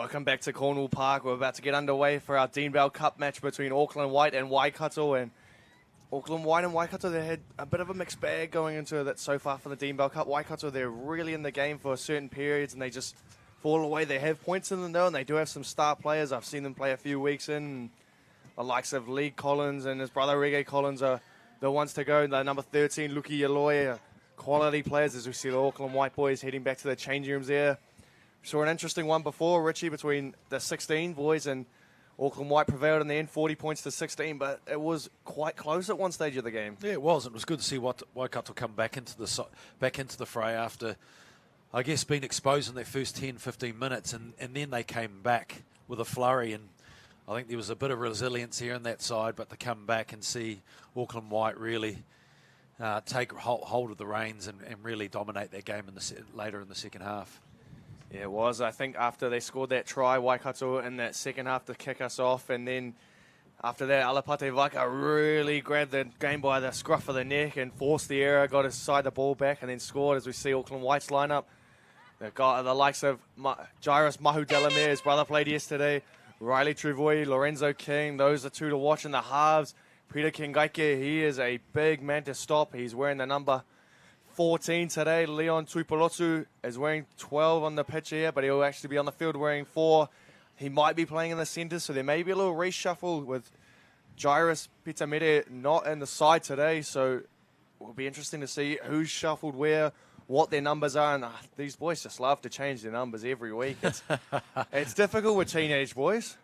Welcome back to Cornwall Park. We're about to get underway for our Dean Bell Cup match between Auckland White and Waikato. And Auckland White and Waikato, they had a bit of a mixed bag going into that so far for the Dean Bell Cup. Waikato, they're really in the game for certain periods and they just fall away. They have points in them though, and they do have some star players. I've seen them play a few weeks in. The likes of Lee Collins and his brother Reggae Collins are the ones to go. The number 13, Luki Aloy, quality players as we see the Auckland White boys heading back to the changing rooms there. Saw an interesting one before, Richie, between the 16 boys, and Auckland White prevailed in the end, 40 points to 16, but it was quite close at one stage of the game. Yeah, it was. It was good to see Waikato come back into the fray after, I guess, being exposed in their first 10, 15 minutes, and then they came back with a flurry, and I think there was a bit of resilience here on that side, but to come back and see Auckland White really take hold of the reins and really dominate their game later in the second half. Yeah, it was. I think after they scored that try, Waikato, in that second half to kick us off, and then after that, Alapate Vaka really grabbed the game by the scruff of the neck and forced the error, got his side the ball back, and then scored as we see Auckland White's lineup. The likes of Jairus Mahu Delamere, his brother played yesterday, Riley Trevoi, Lorenzo King, those are two to watch in the halves. Peter Kingaike, he is a big man to stop. He's wearing the number 14 today. Leon Tuipulotu is wearing 12 on the pitch here, but he'll actually be on the field wearing 4. He might be playing in the centre, so there may be a little reshuffle with Jairus Pitamere not in the side today, so it will be interesting to see who's shuffled where, what their numbers are, and these boys just love to change their numbers every week. It's difficult with teenage boys.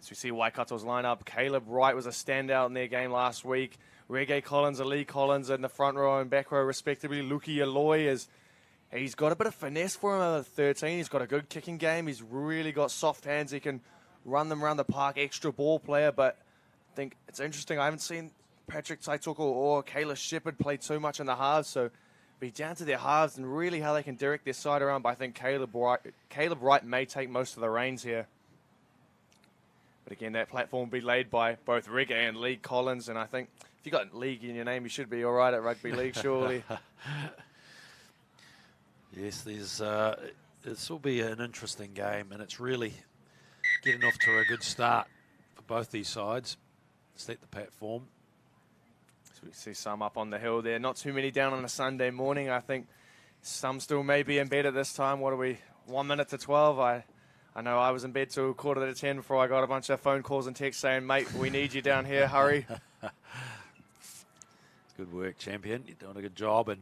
As we see Waikato's lineup, Caleb Wright was a standout in their game last week. Reggae Collins and Lee Collins in the front row and back row respectively. Luki Aloy he's got a bit of finesse for him at 13. He's got a good kicking game. He's really got soft hands. He can run them around the park, extra ball player, but I think it's interesting. I haven't seen Patrick Taitoko or Kayla Shepherd play too much in the halves, so be down to their halves and really how they can direct their side around, but I think Caleb Wright may take most of the reins here. But again, that platform will be laid by both Reggae and Lee Collins, and I think if you got league in your name, you should be all right at rugby league, surely. Yes, this will be an interesting game, and it's really getting off to a good start for both these sides. Set the platform. So we see some up on the hill there. Not too many down on a Sunday morning. I think some still may be in bed at this time. What are we, 1 minute to 12? I know I was in bed till 9:45 before I got a bunch of phone calls and texts saying, mate, we need you down here, hurry. Good work, champion. You're doing a good job. And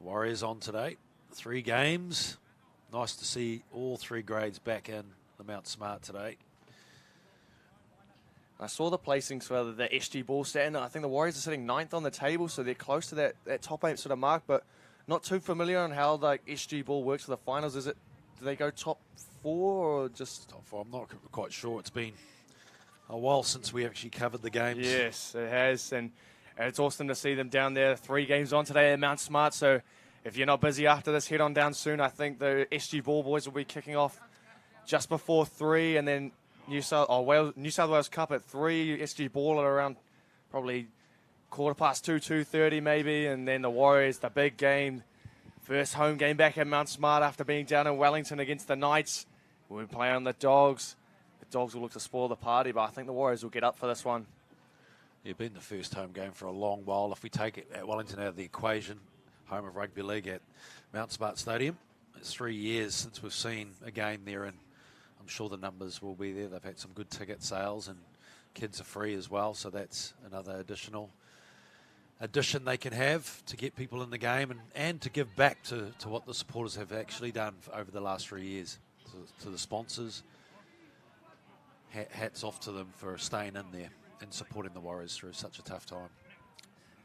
Warriors on today. 3 games. Nice to see all 3 grades back in the Mount Smart today. I saw the placings for the SG ball stat, and I think the Warriors are sitting 9th on the table, so they're close to that top 8 sort of mark, but not too familiar on how the SG ball works for the finals. Do they go top 4 or just top 4? I'm not quite sure. It's been a while since we actually covered the games. Yes, it has, and it's awesome to see them down there. 3 games on today at Mount Smart, so if you're not busy after this, head on down soon. I think the SG ball boys will be kicking off just before 3, and then New South Wales Cup at 3, SG ball at around probably 2:15, 2:30 maybe, and then the Warriors, the big game. First home game back at Mount Smart after being down in Wellington against the Knights. We'll play on the Dogs. The Dogs will look to spoil the party, but I think the Warriors will get up for this one. It's been the first home game for a long while. If we take it at Wellington out of the equation, home of rugby league at Mount Smart Stadium, it's 3 years since we've seen a game there, and I'm sure the numbers will be there. They've had some good ticket sales, and kids are free as well, so that's another addition they can have to get people in the game and to give back to what the supporters have actually done over the last 3 years. To the sponsors, hats off to them for staying in there and supporting the Warriors through such a tough time.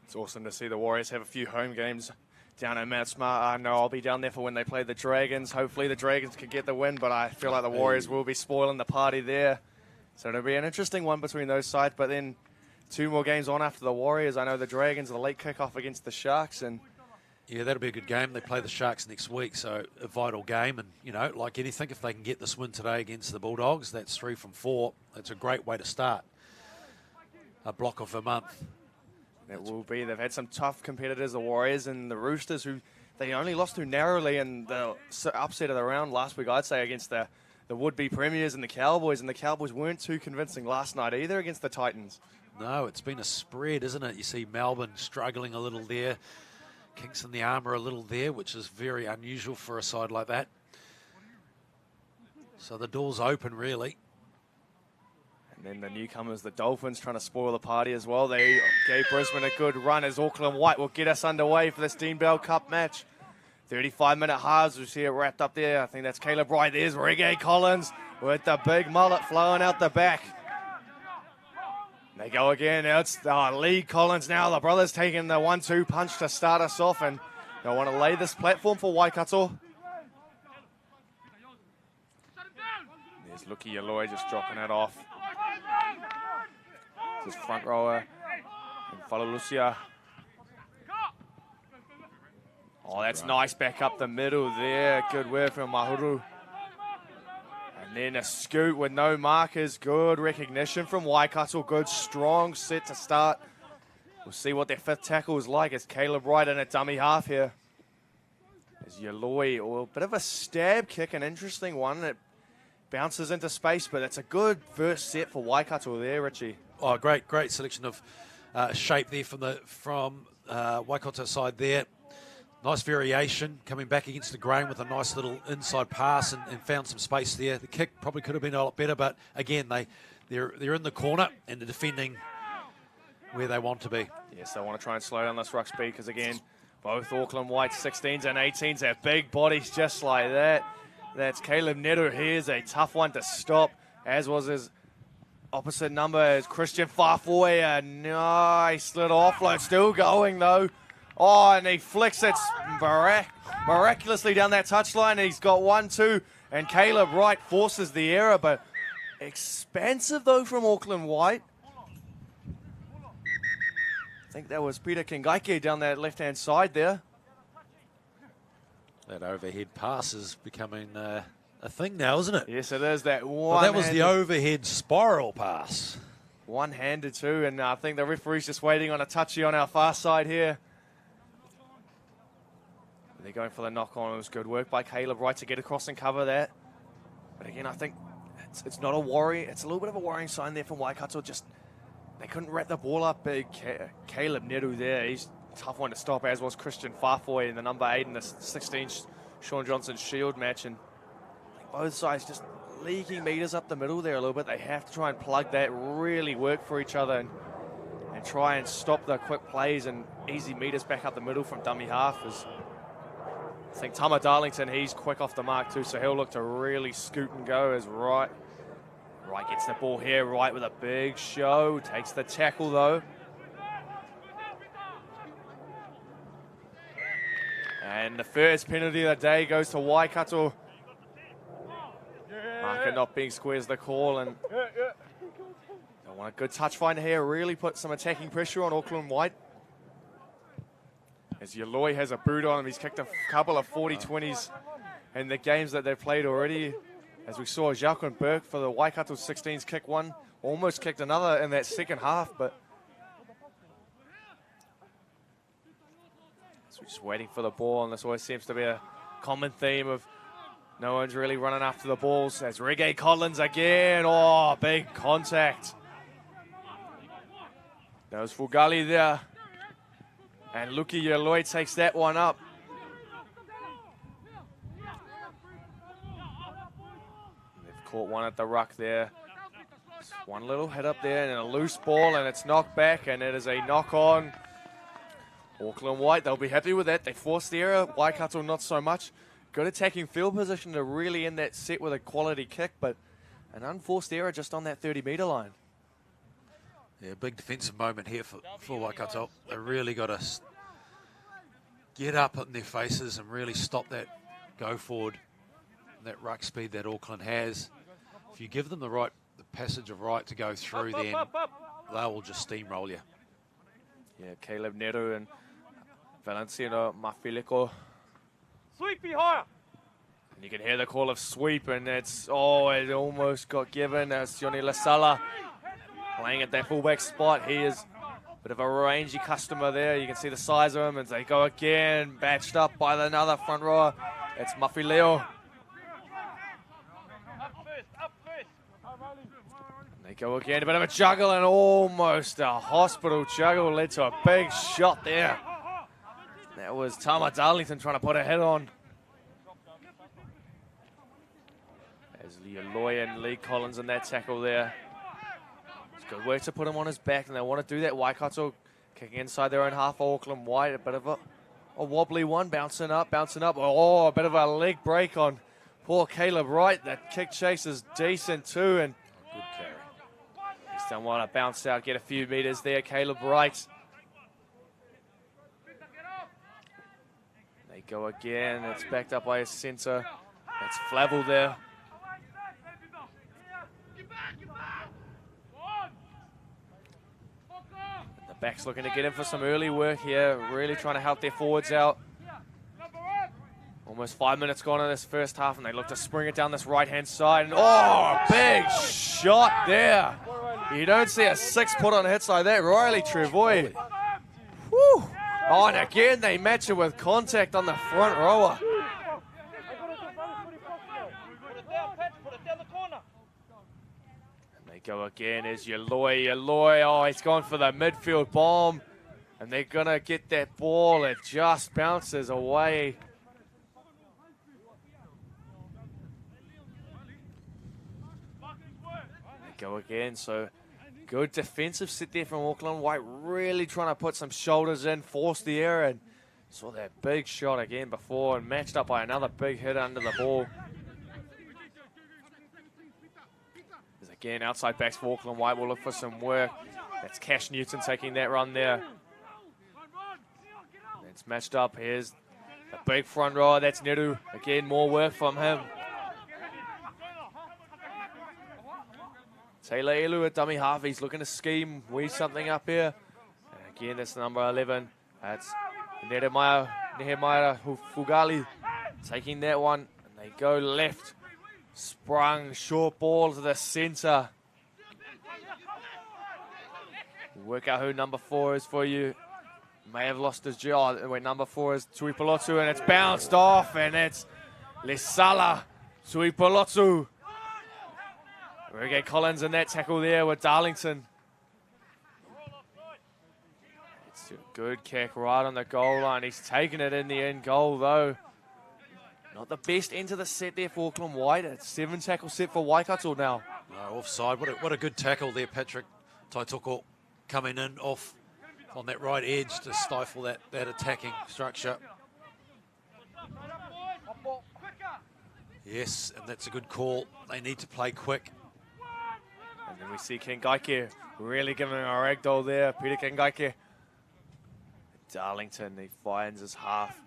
It's awesome to see the Warriors have a few home games down at Mount Smart. I know I'll be down there for when they play the Dragons. Hopefully the Dragons can get the win, but I feel like the Warriors will be spoiling the party there. So it'll be an interesting one between those sides, but then 2 more games on after the Warriors. I know the Dragons, the late kickoff against the Sharks, and yeah, that'll be a good game. They play the Sharks next week, so a vital game. And, like anything, if they can get this win today against the Bulldogs, that's 3 from 4. That's a great way to start a block of a month. It will be. They've had some tough competitors, the Warriors and the Roosters, who they only lost to narrowly in the upset of the round last week, I'd say, against the would-be premiers and the Cowboys weren't too convincing last night either against the Titans. No, it's been a spread, isn't it? You see Melbourne struggling a little there, kinks in the armour a little there, which is very unusual for a side like that. So the door's open, really. And then the newcomers, the Dolphins, trying to spoil the party as well. They gave Brisbane a good run as Auckland White will get us underway for this Dean Bell Cup match. 35-minute halves, we see it wrapped up there. I think that's Caleb Wright. There's Reggae Collins with the big mullet flowing out the back. They go again. Now it's Lee Collins now. The brothers taking the 1-2 punch to start us off, and they want to lay this platform for Waikato. There's Luki Yaloi just dropping it off. This front rower and Falalusia. Oh, that's nice back up the middle there. Good work from Mahuru. And then a scoot with no markers. Good recognition from Waikato. Good, strong set to start. We'll see what their fifth tackle is like. It's Caleb Wright in a dummy half here. There's Yaloi. Oh, a bit of a stab kick, an interesting one. It bounces into space, but it's a good first set for Waikato there, Richie. Oh, great selection of shape there from Waikato side there. Nice variation, coming back against the grain with a nice little inside pass and found some space there. The kick probably could have been a lot better, but again, they're in the corner and they're defending where they want to be. Yes, they want to try and slow down this ruck speed because, again, both Auckland White 16s and 18s have big bodies just like that. That's Caleb Neto. Here's a tough one to stop, as was his opposite number is Christian Farfoy. A nice little offload, still going though. Oh, and he flicks it miraculously down that touchline. He's got 1-2, and Caleb Wright forces the error, but expansive though from Auckland White. I think that was Peter Kingaike down that left-hand side there. That overhead pass is becoming a thing now, isn't it? Yes, it is. That one. Well, that was the overhead spiral pass. One-handed too, and I think the referee's just waiting on a touchy on our far side here. They're going for the knock-on. It was good work by Caleb Wright to get across and cover that. But again, I think it's not a worry. It's a little bit of a worrying sign there from Waikato. Just they couldn't wrap the ball up. Big Caleb Neru there. He's a tough one to stop, as was Christian Farfoy in the number 8 in the 16 Sean Johnson Shield match. And I think both sides just leaking meters up the middle there a little bit. They have to try and plug that, really work for each other, and try and stop the quick plays and easy meters back up the middle from dummy half. I think Tama Darlington, he's quick off the mark too, so he'll look to really scoot and go as Wright gets the ball here. Wright with a big show, takes the tackle though. And the first penalty of the day goes to Waikato. Marker not being squared is the call, and they want a good touch find here, really put some attacking pressure on Auckland White. As Yaloi has a boot on him, he's kicked a couple of 40-20s in the games that they've played already. As we saw, Jacqueline Burke for the Waikato 16s kick one, almost kicked another in that second half, but so we're just waiting for the ball, and this always seems to be a common theme of no one's really running after the balls. As Reggae Collins again, oh, big contact. That was Fugali there. And Luki Yaloi takes that one up. They've caught one at the ruck there. Just one little hit up there and a loose ball, and it's knocked back, and it is a knock on. Auckland White, they'll be happy with that. They forced the error. Waikato not so much. Good attacking field position to really end that set with a quality kick, but an unforced error just on that 30-metre line. Yeah, big defensive moment here for Waikato. They really got to get up in their faces and really stop that go forward, that ruck speed that Auckland has. If you give them the passage of right to go through, then they will just steamroll you. Yeah, Caleb Neru and Valenciano Mafilico. Sweepy higher. And you can hear the call of sweep, and it's, oh, it almost got given. As Sione Lasala playing at that fullback spot. He is Bit of a rangy customer there. You can see the size of him, and they go again, batched up by another front rower. It's Muffy Leo. They go again, a bit of a juggle, and almost a hospital juggle led to a big shot there. That was Tama Darlington trying to put a hit on. As Lloyd and Lee Collins in that tackle there. It's good work to put him on his back, and they want to do that. Waikato kicking inside their own half. Auckland wide, a bit of a wobbly one, bouncing up. Oh, a bit of a leg break on poor Caleb Wright. That kick chase is decent too, and Good carry. he's done well to bounce out, get a few meters there, Caleb Wright. They go again, it's backed up by a centre. That's Flavel there. The back's looking to get in for some early work here, really trying to help their forwards out. Almost 5 minutes gone in this first half, and they look to spring it down this right-hand side. And oh, big shot there. You don't see a 6 put on hits like that. Riley Trevoy. Whew. Oh, and again, they match it with contact on the front rower. And they go again as Yaloy. Oh, he's gone for the midfield bomb. And they're going to get that ball. It just bounces away. They go again, so good defensive sit there from Auckland. White really trying to put some shoulders in, force the error, and saw that big shot again before, and matched up by another big hit under the ball. As again, outside backs for Auckland. White will look for some work. That's Cash Newton taking that run there. It's matched up. Here's a big front rower. That's Neru. Again, more work from him. Taylor Elu at dummy half. He's looking to scheme, weave something up here. And again, that's number 11. That's Nehemiah Fugali taking that one. And they go left. Sprung, short ball to the centre. Work out who number 4 is for you. May have lost his jaw. Wait, number 4 is Tuipolotu, and it's bounced off, and it's Lesala Tuipolotu. Reggae Collins in that tackle there with Darlington. It's a good kick right on the goal line. He's taken it in the end goal, though. Not the best end to the set there for Auckland White. It's 7 tackle set for Waikato now. No, offside. What a good tackle there, Patrick Taitoko, coming in off on that right edge to stifle that attacking structure. Yes, and that's a good call. They need to play quick. And then we see Kengaike really giving him a ragdoll there. Peter Kengaike. Darlington, he finds his half.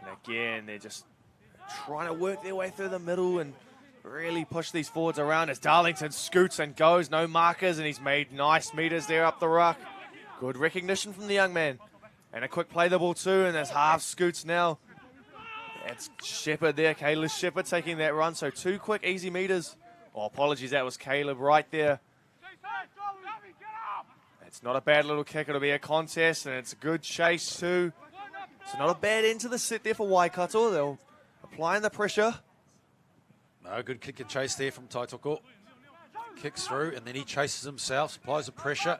And again, they're just trying to work their way through the middle and really push these forwards around as Darlington scoots and goes. No markers, and he's made nice meters there up the ruck. Good recognition from the young man. And a quick play the ball too, and there's half scoots now. It's Shepherd there, Caleb Shepherd taking that run. So 2 quick, easy meters. Oh, apologies, that was Caleb right there. It's not a bad little kick. It'll be a contest, and it's a good chase too. So not a bad end to the set there for Waikato. They'll applying the pressure. No, good kick and chase there from Taitoko. Kicks through, and then he chases himself, applies the pressure.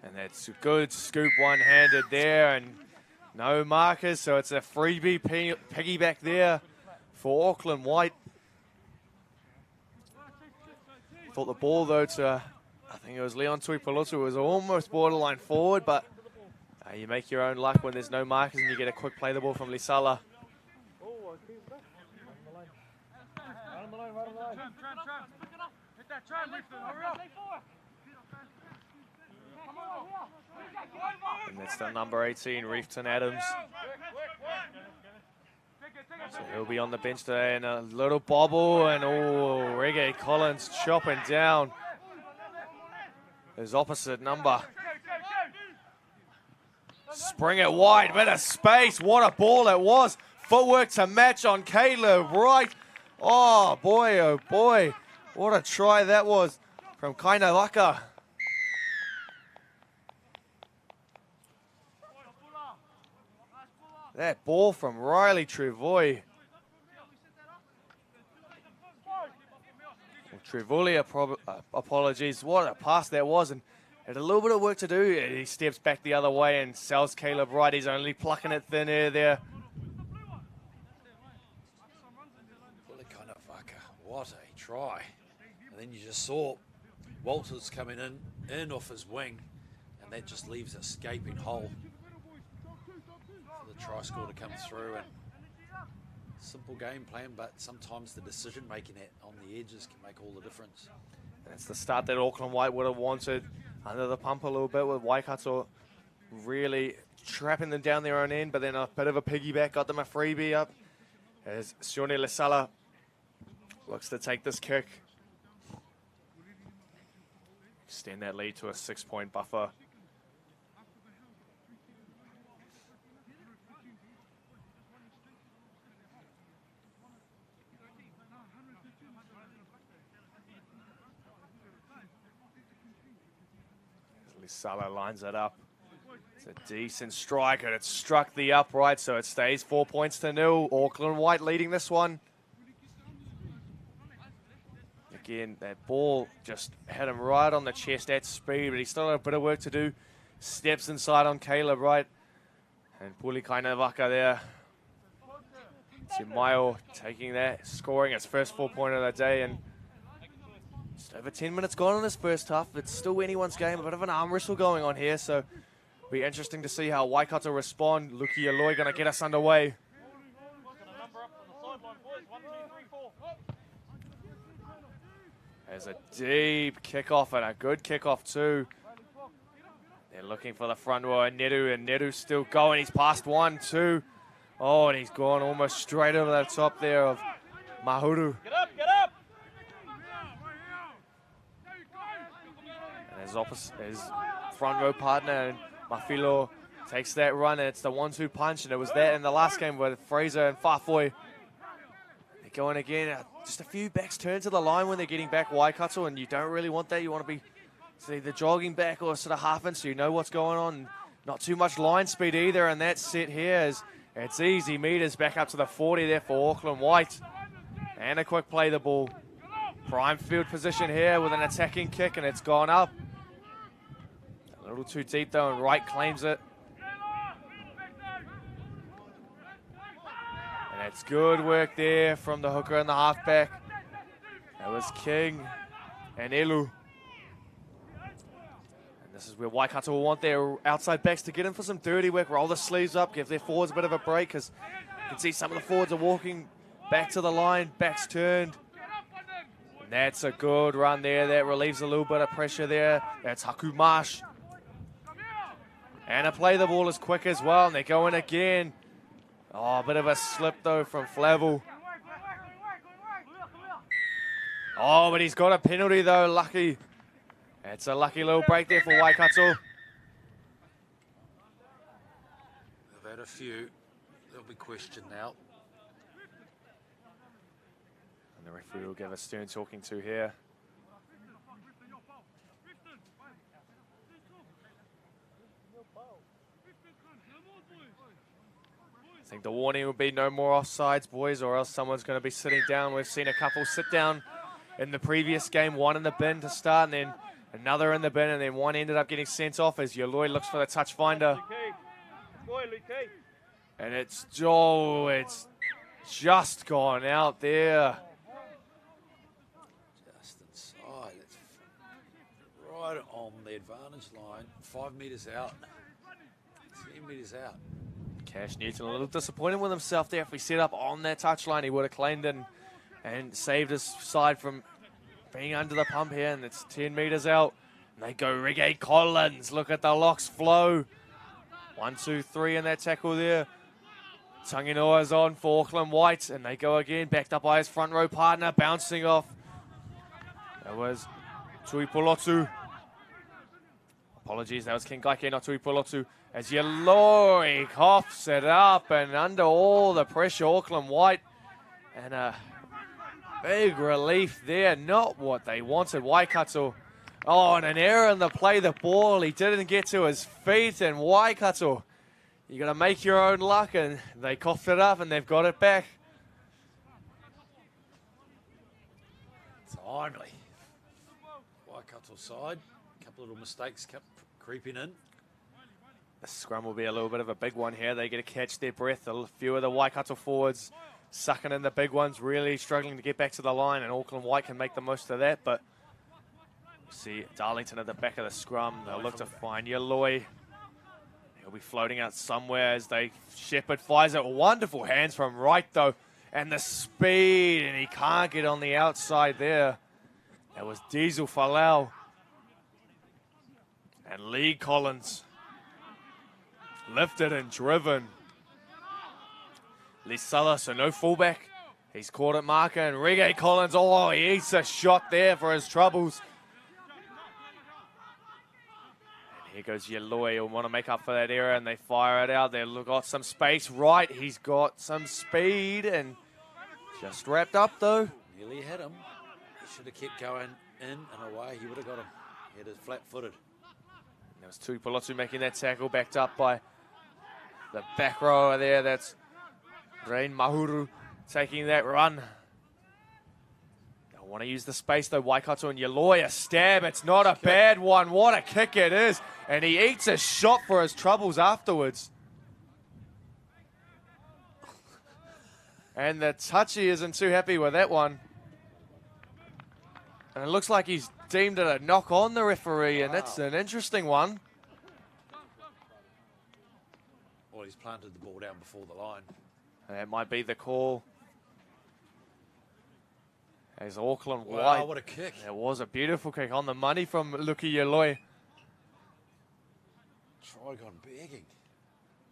And that's a good scoop one-handed there, and no markers, so it's a freebie piggyback there for Auckland White. Thought the ball, though, to, I think it was Leon Tuipolotu, was almost borderline forward, but you make your own luck when there's no markers and you get a quick play the ball from Lisala. And that's the number 18, Reefton Adams. So he'll be on the bench today, and a little bobble, and oh, Reggae Collins chopping down his opposite number. Spring it wide, bit of space. What a ball it was. Footwork to match on Caleb Wright. Oh boy. What a try that was from Kainawaka. That ball from Riley Trevoy. Trevoy, apologies. What a pass that was, and had a little bit of work to do. He steps back the other way and sells Caleb right. He's only plucking at thin air there. What a try. And then you just saw Walters coming in off his wing, and that just leaves a gaping hole for the try score to come through. And simple game plan, but sometimes the decision making on the edges can make all the difference. That's the start that Auckland White would have wanted. Under the pump a little bit with Waikato really trapping them down their own end, but then a bit of a piggyback got them a freebie up as Sione Lesala looks to take this kick. Extend that lead to a 6-point buffer. Lesala lines it up. It's a decent strike, and it struck the upright, so it stays 4 points to 0. Auckland White leading this one. Again, that ball just had him right on the chest at speed, but he still had a bit of work to do. Steps inside on Caleb Wright. And Puli Kainavaka there. Timaio taking that, scoring his first 4-pointer of the day. And just over 10 minutes gone in this first half. It's still anyone's game, a bit of an arm wrestle going on here. So it'll be interesting to see how Waikato respond. Luki Aloi going to get us underway. There's a deep kickoff and a good kickoff too. They're looking for the front row and Neru's still going. He's past 1, 2. Oh, and he's gone almost straight over the top there of Mahuru. Get up, get up! And his front row partner, and Mafilo, takes that run, and it's the 1-2 punch, and it was that in the last game with Fraser and Fafoi. They're going again. Just a few backs turn to the line when they're getting back Waikato, and you don't really want that. You want to be either jogging back or sort of half in so you know what's going on. Not too much line speed either, and that set here is it's easy meters back up to the 40 there for Auckland White. And a quick play the ball. Prime field position here with an attacking kick, and it's gone up. A little too deep though, and Wright claims it. And it's good work there from the hooker and the halfback. That was King and Elu. And this is where Waikato will want their outside backs to get in for some dirty work, roll the sleeves up, give their forwards a bit of a break, because you can see some of the forwards are walking back to the line, backs turned. And that's a good run there. That relieves a little bit of pressure there. That's Haku Marsh. And a play the ball is quick as well, and they're going again. Oh, a bit of a slip though from Flavel. Oh, but he's got a penalty though, lucky. It's a lucky little break there for Waikato. They've had a few. They'll be questioned now. And the referee will give a stern talking to here. I think the warning will be no more offsides, boys, or else someone's going to be sitting down. We've seen a couple sit down in the previous game, one in the bin to start, and then another in the bin, and then one ended up getting sent off as Yoloi looks for the touch finder. And it's just gone out there. Just inside. It's right on the advantage line. 5 metres out. 10 metres out. Cash Newton a little disappointed with himself there. If we set up on that touchline, he would have claimed it and saved his side from being under the pump here. And it's 10 metres out. And they go Reggae Collins. Look at the locks flow. 1, 2, 3 in that tackle there. Tanginoa's on for Auckland White. And they go again, backed up by his front row partner, bouncing off. That was Tuipolotu. Apologies, that was Kengaike, not Tuipolotu. As Yoloi coughs it up, and under all the pressure, Auckland White. And a big relief there, not what they wanted. Waikato, oh, and an error in the play, the ball. He didn't get to his feet, and Waikato You got to make your own luck, and they coughed it up and they've got it back. Timely. Waikato side. A couple little mistakes kept creeping in. The scrum will be a little bit of a big one here. They get to catch their breath. A few of the Waikato forwards sucking in the big ones, really struggling to get back to the line, and Auckland White can make the most of that. But see Darlington at the back of the scrum. They'll look to find Yaloi. He'll be floating out somewhere as Shepherd fires it. Wonderful hands from Wright, though. And the speed, and he can't get on the outside there. That was Diesel Falau. And Lee Collins. Lifted and driven. Lisala, so no fullback. He's caught at marker, and Reggae Collins, oh, he eats a shot there for his troubles. And here goes Yaloi. He'll want to make up for that error, and they fire it out. They've got some space. Right, he's got some speed, and just wrapped up, though. Nearly had him. He should have kept going in and away. He would have got him. He had it flat-footed. There was Tuipolotu making that tackle, backed up by the back rower there. That's Rain Mahuru taking that run. They'll want to use the space, though. Waikato and Yaloi, a stab. It's not a bad one. What a kick it is. And he eats a shot for his troubles afterwards. And the touchy isn't too happy with that one. And it looks like he's deemed it a knock on the referee, and that's an interesting one. Well, he's planted the ball down before the line. That might be the call. As Auckland Wow, White. what a kick. It was a beautiful kick on the money from Luki Yaloi. Try gone begging.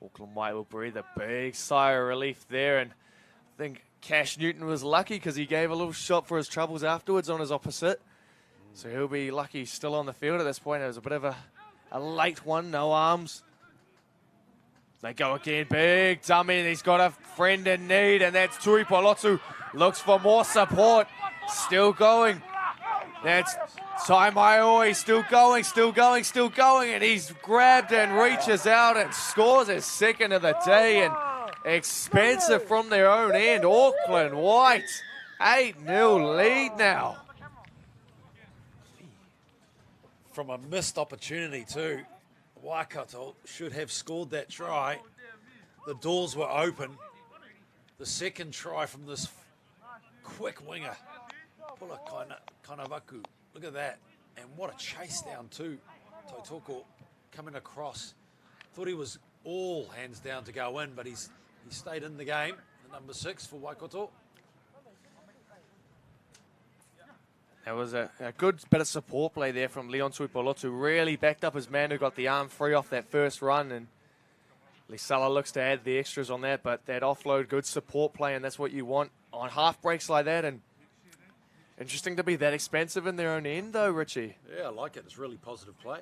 Auckland White will breathe a big sigh of relief there, and I think Cash Newton was lucky because he gave a little shot for his troubles afterwards on his opposite. So he'll be lucky he's still on the field at this point. It was a bit of a late one, no arms. They go again, big dummy, and he's got a friend in need, and that's Tuipolotu. Looks for more support. Still going. That's Taimaioi. He's still going, still going, still going, and he's grabbed and reaches out and scores his second of the day, and expensive from their own end. Auckland White, 8-0 lead now. From a missed opportunity too. Waikato should have scored that try. The doors were open. The second try from this quick winger, Pula Kanavaku. Look at that. And what a chase down too. Tautoko coming across. Thought he was all hands down to go in, but he stayed in the game. The number 6 for Waikato. There was a good bit of support play there from Leon Tuipolotu. Really backed up his man who got the arm free off that first run. And Lisala looks to add the extras on that. But that offload, good support play, and that's what you want on half breaks like that. And interesting to be that expensive in their own end, though, Richie. Yeah, I like it. It's really positive play.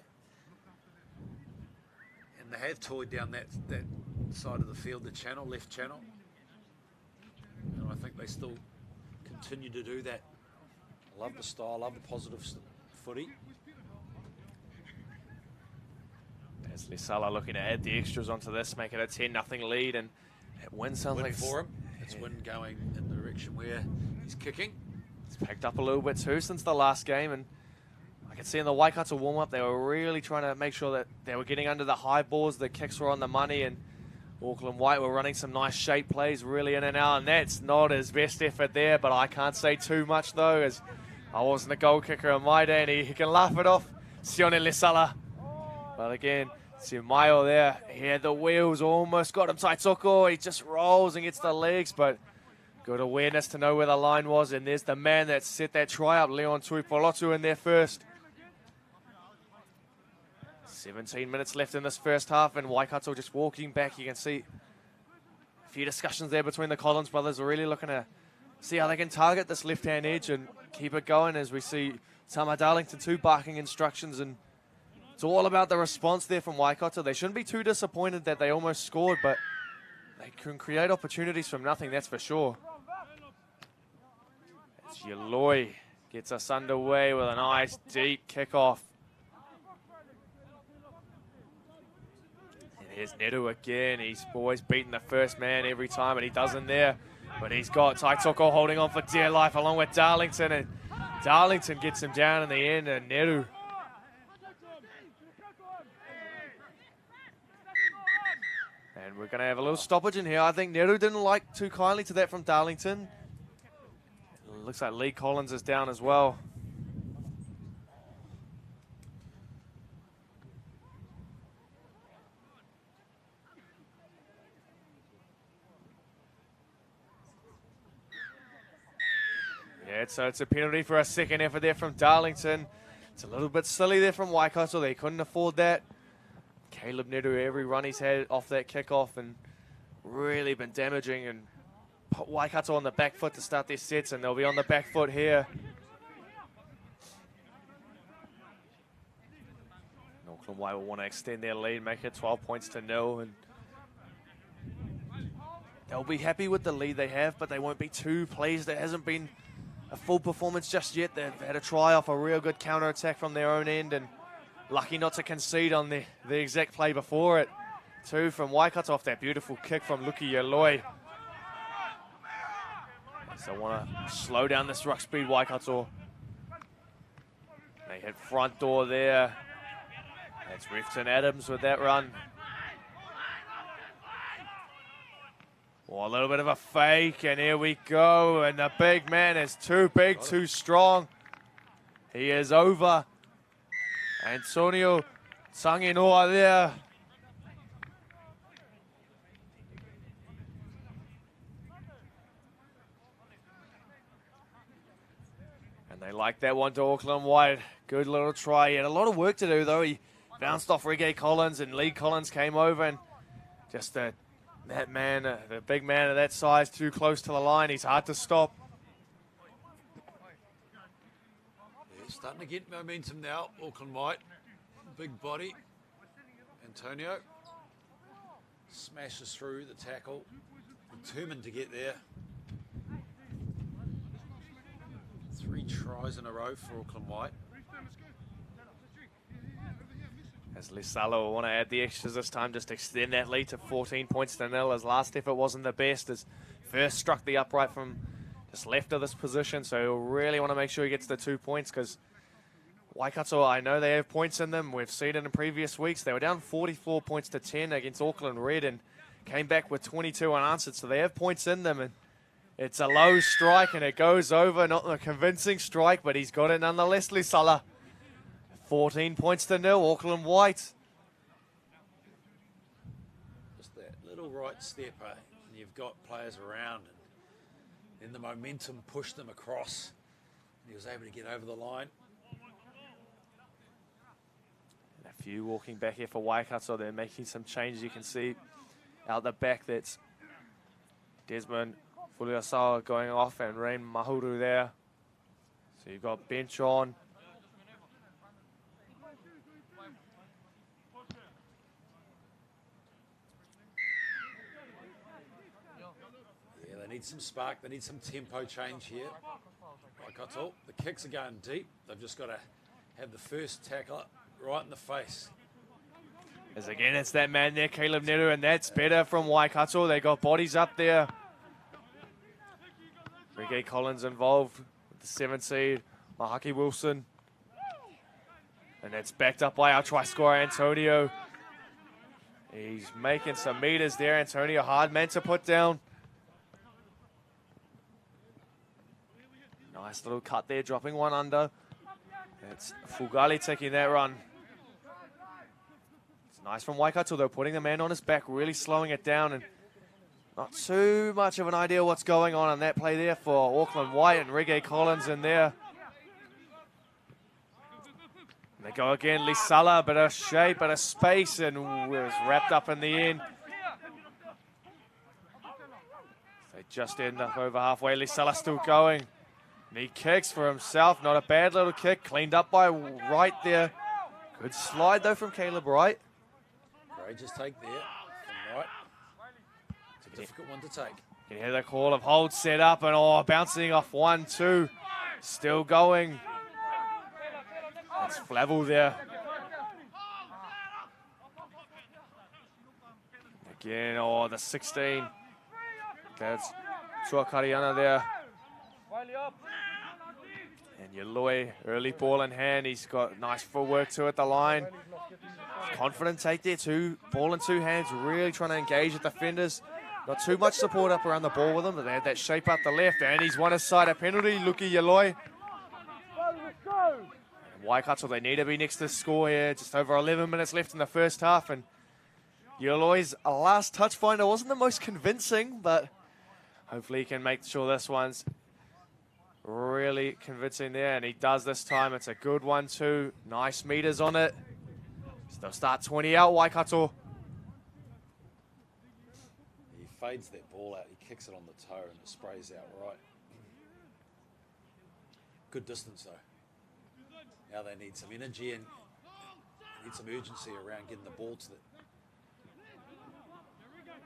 And they have toyed down that side of the field, the channel, left channel. And I think they still continue to do that. Love the style, love the positive footy. There's Lisala looking to add the extras onto this, make it a 10-0 lead, and that win sounds Win like for him. It's win going in the direction where he's kicking. It's picked up a little bit too since the last game, and I can see in the Waikato warm-up they were really trying to make sure that they were getting under the high balls, the kicks were on the money, and Auckland White were running some nice shape plays really in and out, and that's not his best effort there, but I can't say too much though, as I wasn't a goal kicker in my day, and he can laugh it off. Sione Lisala. But again, Siumaio there, he had the wheels, almost got him. Taitoko, he just rolls and gets the legs, but good awareness to know where the line was, and there's the man that set that try up, Leon Tuipolotu, in there first. 17 minutes left in this first half, and Waikato just walking back. You can see a few discussions there between the Collins brothers. We're really looking to see how they can target this left-hand edge and keep it going, as we see Tama Darlington too barking instructions, and it's all about the response there from Waikato. They shouldn't be too disappointed that they almost scored, but they can create opportunities from nothing, that's for sure. As Yaloi gets us underway with a nice deep kickoff. And Here's Neru again. He's always beaten the first man every time, and he doesn't there. But he's got Taitoko holding on for dear life along with Darlington, and Darlington gets him down in the end, and Neru. And we're going to have a little stoppage in here. I think Neru didn't like too kindly to that from Darlington. Looks like Lee Collins is down as well. Yeah, so it's a penalty for a second effort there from Darlington. It's a little bit silly there from Waikato. They couldn't afford that. Caleb Neru, every run he's had off that kickoff and really been damaging and put Waikato on the back foot to start their sets, and they'll be on the back foot here. Auckland White will want to extend their lead, make it 12 points to 0, and they'll be happy with the lead they have, but they won't be too pleased. It hasn't been a full performance just yet. They've had a try off a real good counter-attack from their own end, and lucky not to concede on the exact play before it. 2 from Waikato off that beautiful kick from Luki Yaloi. So I want to slow down this ruck speed, Waikato. They hit front door there. That's Refton Adams with that run. Oh, a little bit of a fake, and here we go. And the big man is too big, too strong. He is over. Antonio Sanginoa there. And they like that one to Auckland White. Good little try. He had a lot of work to do, though. He bounced off Reggae Collins, and Lee Collins came over, and just that man, the big man of that size, too close to the line. He's hard to stop. Yeah, starting to get momentum now, Auckland White. Big body. Antonio smashes through the tackle. Determined to get there. 3 tries in a row for Auckland White. As Lisala will want to add the extras this time, just extend that lead to 14 points to 0. His last effort wasn't the best. His first struck the upright from just left of this position, so he'll really want to make sure he gets the 2 points, because Waikato, I know they have points in them. We've seen it in previous weeks. They were down 44 points to 10 against Auckland Red and came back with 22 unanswered, so they have points in them. And it's a low strike, and it goes over. Not a convincing strike, but he's got it nonetheless, Lisala. 14 points to 0, Auckland White. Just that little right step, and you've got players around, and then the momentum pushed them across. He was able to get over the line. And a few walking back here for Waikato. They're making some changes. You can see out the back that's Desmond Fuliasawa going off and Rain Mahuru there. So you've got bench on. They need some spark, they need some tempo change here. Waikato, the kicks are going deep. They've just got to have the first tackler right in the face. As again, it's that man there, Caleb Neru, and that's better from Waikato. They got bodies up there. Reggae Collins involved with the 7 seed, Mahaki Wilson. And that's backed up by our try scorer, Antonio. He's making some meters there. Antonio, hard man to put down. Nice little cut there, dropping one under. It's Fugali taking that run. It's nice from Waikato, though, putting the man on his back, really slowing it down, and not too much of an idea what's going on that play there for Auckland White, and Reggae Collins in there. And they go again, Lisala, bit of shape, bit of space, and was wrapped up in the end. They just end up over halfway. Lisala still going. And he kicks for himself. Not a bad little kick. Cleaned up by Wright there. Good slide, though, from Caleb Wright. Courageous take there from Wright. It's a difficult one to take. You hear the call of hold set up, and bouncing off 1-2. Still going. It's Flavel there. Again, oh, the 16. That's Tuakariana there. And Yaloi, early ball in hand. He's got nice footwork to it, the line. Confident take there too. Ball in two hands, really trying to engage the defenders. Not too much support up around the ball with him, but they had that shape up the left, and he's won a side a penalty. Luki Yaloi. Waikato, they need to be next to score here. Just over 11 minutes left in the first half, and Yaloi's last touch finder wasn't the most convincing, but hopefully he can make sure this one's really convincing there, and he does this time. It's a good one too. Nice meters on it. So they'll start 20 out, Waikato. He fades that ball out. He kicks it on the toe and it sprays out right. Good distance though. Now they need some energy and need some urgency around getting the ball to the...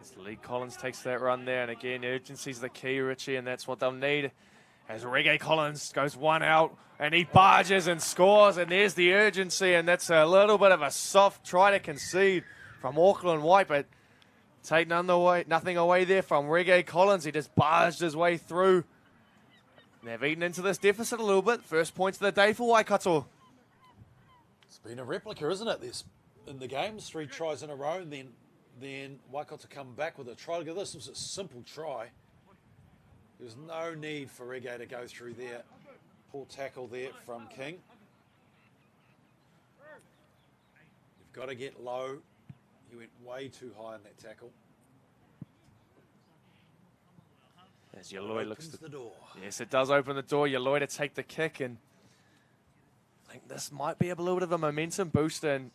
As Lee Collins takes that run there, and again, urgency's the key, Richie, and that's what they'll need. As Reggae Collins goes one out, and he barges and scores, and there's the urgency, and that's a little bit of a soft try to concede from Auckland White, but take nothing away there from Reggae Collins. He just barged his way through. They've eaten into this deficit a little bit. First points of the day for Waikato. It's been a replica, isn't it? There's, in the games, 3 tries in a row, and then Waikato come back with a try. This was a simple try. There's no need for Reggae to go through there. Poor tackle there from King. You've got to get low. He went way too high in that tackle. As Yaloi looks the door. Yes, it does open the door. Yaloi to take the kick, and I think this might be a little bit of a momentum booster. And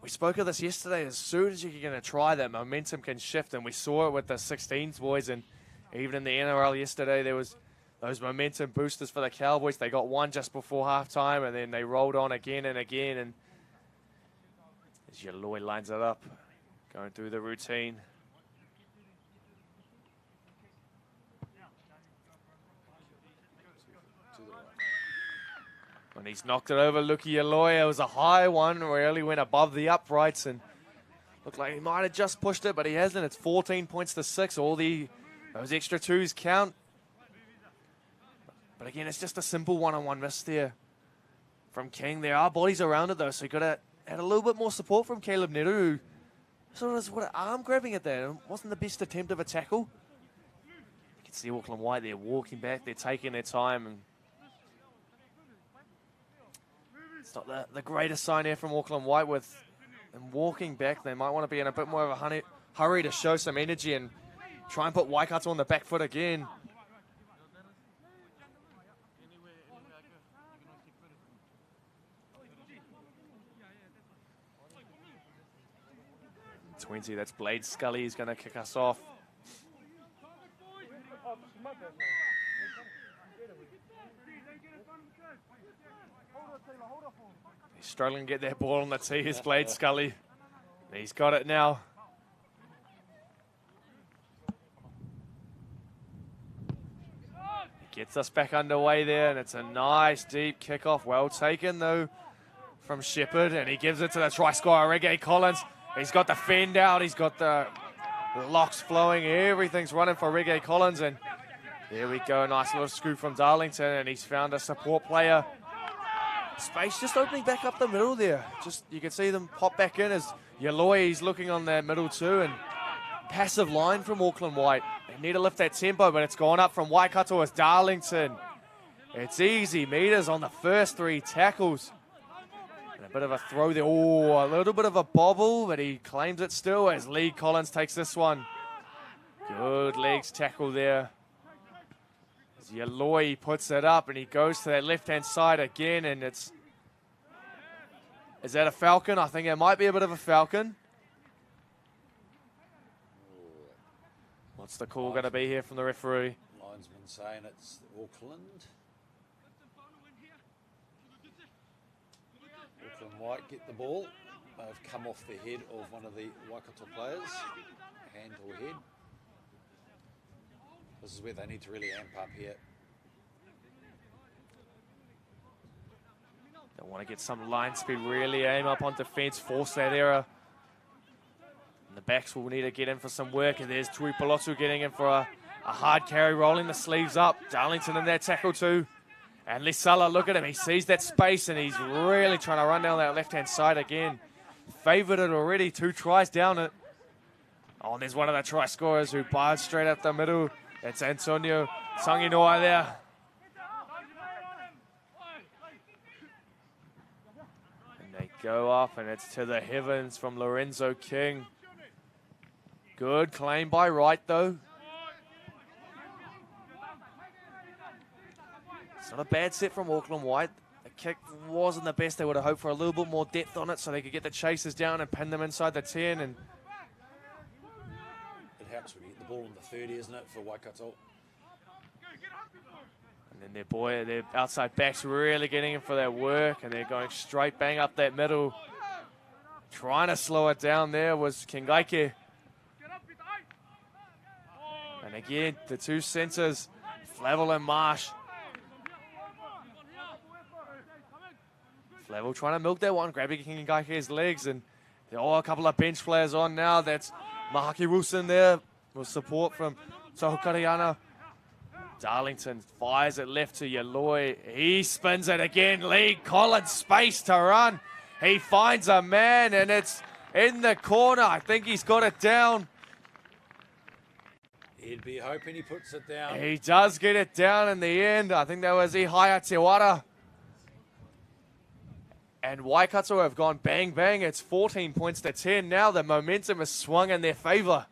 we spoke of this yesterday. As soon as you're going to try that, momentum can shift, and we saw it with the 16s boys, and even in the NRL yesterday, there was those momentum boosters for the Cowboys. They got one just before halftime, and then they rolled on again and again. And as Yaloi lines it up, going through the routine. When he's knocked it over, Luki Yaloi, it was a high one, really went above the uprights, and looked like he might have just pushed it, but he hasn't. It's 14 points to 6. All those extra twos count. But again, it's just a simple one-on-one miss there from King. There are bodies around it though, so you got to add a little bit more support from Caleb Neru, who sort of was arm grabbing it there. It wasn't the best attempt of a tackle. You can see Auckland White, they're walking back, they're taking their time, and it's not the greatest sign here from Auckland White with them walking back. They might want to be in a bit more of a hurry to show some energy and try and put Waikato on the back foot again. .20, that's Blade Scully. He's going to kick us off. He's struggling to get that ball on the tee. Here's Blade Scully. He's got it now. Gets us back underway there, and it's a nice deep kickoff. Well taken though from Shepherd, and he gives it to the try scorer, Reggae Collins. He's got the fend out, he's got the locks flowing, everything's running for Reggae Collins, and there we go, nice little scoop from Darlington, and he's found a support player. Space just opening back up the middle there. Just you can see them pop back in as Yaloi, he's looking on that middle too, and passive line from Auckland White. They need to lift that tempo, but it's gone up from Waikato as Darlington. It's easy meters on the first 3 tackles. And a bit of a throw there. Oh, a little bit of a bobble, but he claims it still as Lee Collins takes this one. Good legs tackle there. As Yaloi puts it up, and he goes to that left-hand side again, and it's... Is that a falcon? I think it might be a bit of a falcon. What's the call going to be here from the referee? Linesman saying it's Auckland. Auckland White get the ball. They've come off the head of one of the Waikato players. Hand or head. This is where they need to really amp up here. They want to get some line speed, really aim up on defence, force that error. And the backs will need to get in for some work. And there's Tui Pelotu getting in for a hard carry, rolling the sleeves up. Darlington in that tackle too. And Lisala, look at him. He sees that space and he's really trying to run down that left-hand side again. Favoured it already. 2 tries down it. Oh, and there's one of the try scorers who barred straight up the middle. It's Antonio Tanginoa there. And they go up, and it's to the heavens from Lorenzo King. Good claim by Wright, though. It's not a bad set from Auckland White. The kick wasn't the best. They would have hoped for a little bit more depth on it so they could get the chasers down and pin them inside the 10. And it helps when you get the ball in the 30, isn't it, for Waikato? And then their outside backs really getting in for their work, and they're going straight bang up that middle. Trying to slow it down there was Kingaike. And again, the 2 centres, Flavel and Marsh. Flavel trying to milk that one, grabbing Kingaike's legs, and there are a couple of bench players on now. That's Mahaki Wilson there with support from Tohukariana. Darlington fires it left to Yaloi. He spins it again. Lee Collins, space to run. He finds a man, and it's in the corner. I think he's got it down. He'd be hoping he puts it down. He does get it down in the end. I think that was Ihaya Tewara. And Waikato have gone bang, bang. It's 14 points to 10. Now the momentum has swung in their favour.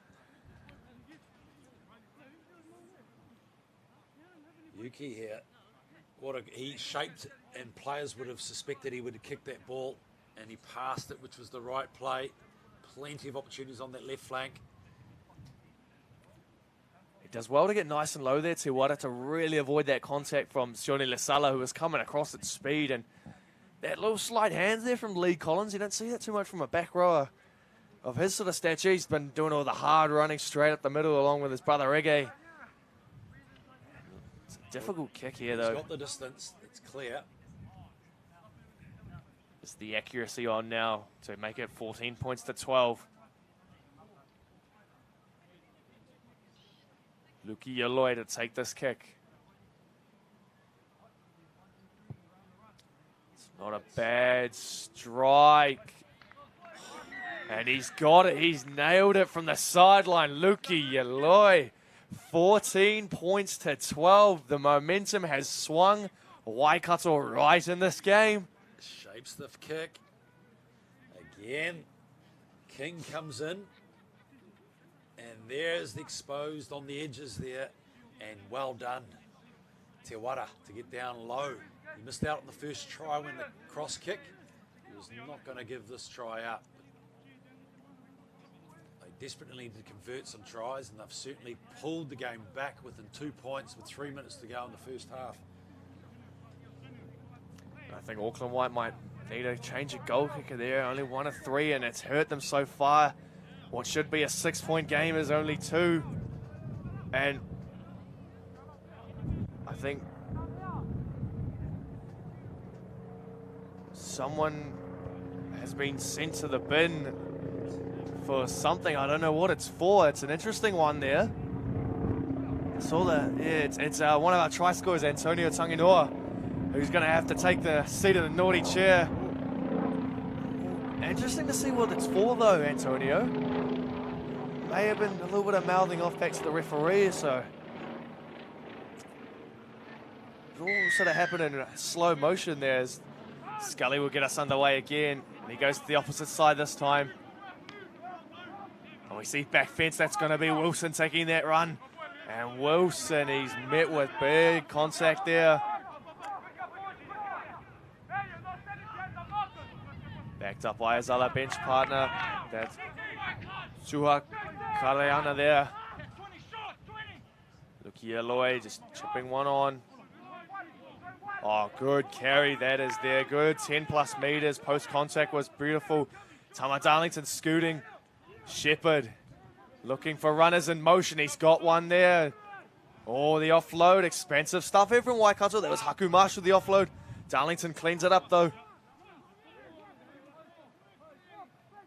Yuki here, he shaped, and players would have suspected he would have kicked that ball, and he passed it, which was the right play. Plenty of opportunities on that left flank. He does well to get nice and low there, Tewara, to really avoid that contact from Sione Lesala, who was coming across at speed. And that little slight hands there from Lee Collins, you don't see that too much from a back rower of his sort of stature. He's been doing all the hard running straight up the middle along with his brother Ege. It's a difficult kick here, though. He's got the distance, it's clear. It's the accuracy on now to make it 14 points to 12. Luki Yaloi to take this kick. Not a bad strike. And he's got it. He's nailed it from the sideline. Luki Yaloi. 14 points to 12. The momentum has swung Waikato right in this game. Shapes the kick. Again, King comes in. And there's the exposed on the edges there. And well done, Tewara, to get down low. He missed out on the first try when the cross kick. He was not going to give this try up. They desperately need to convert some tries, and they've certainly pulled the game back within 2 points with 3 minutes to go in the first half. I think Auckland White might need a change of goal kicker there. Only 1 of 3, and it's hurt them so far. What should be a 6-point game is only 2. And I think someone has been sent to the bin for something. I don't know what it's for. It's an interesting one there. I saw that. Yeah, it's one of our try scorers, Antonio Tanginoa, who's going to have to take the seat of the naughty chair. Interesting to see what it's for, though, Antonio. May have been a little bit of mouthing off back to the referee, so it all sort of happened in slow motion there as Scully will get us underway again. And he goes to the opposite side this time. And we see back fence, that's going to be Wilson taking that run. And Wilson, he's met with big contact there. Backed up by his other bench partner. That's Suha Kaleana there. Luki Yaloi just chipping one on. Oh, good carry, that is there. Good, 10 plus meters. Post contact was beautiful. Tama Darlington scooting. Shepherd looking for runners in motion. He's got one there. Oh, the offload, expensive stuff here from Waikato. That was Haku Marshall, the offload. Darlington cleans it up though.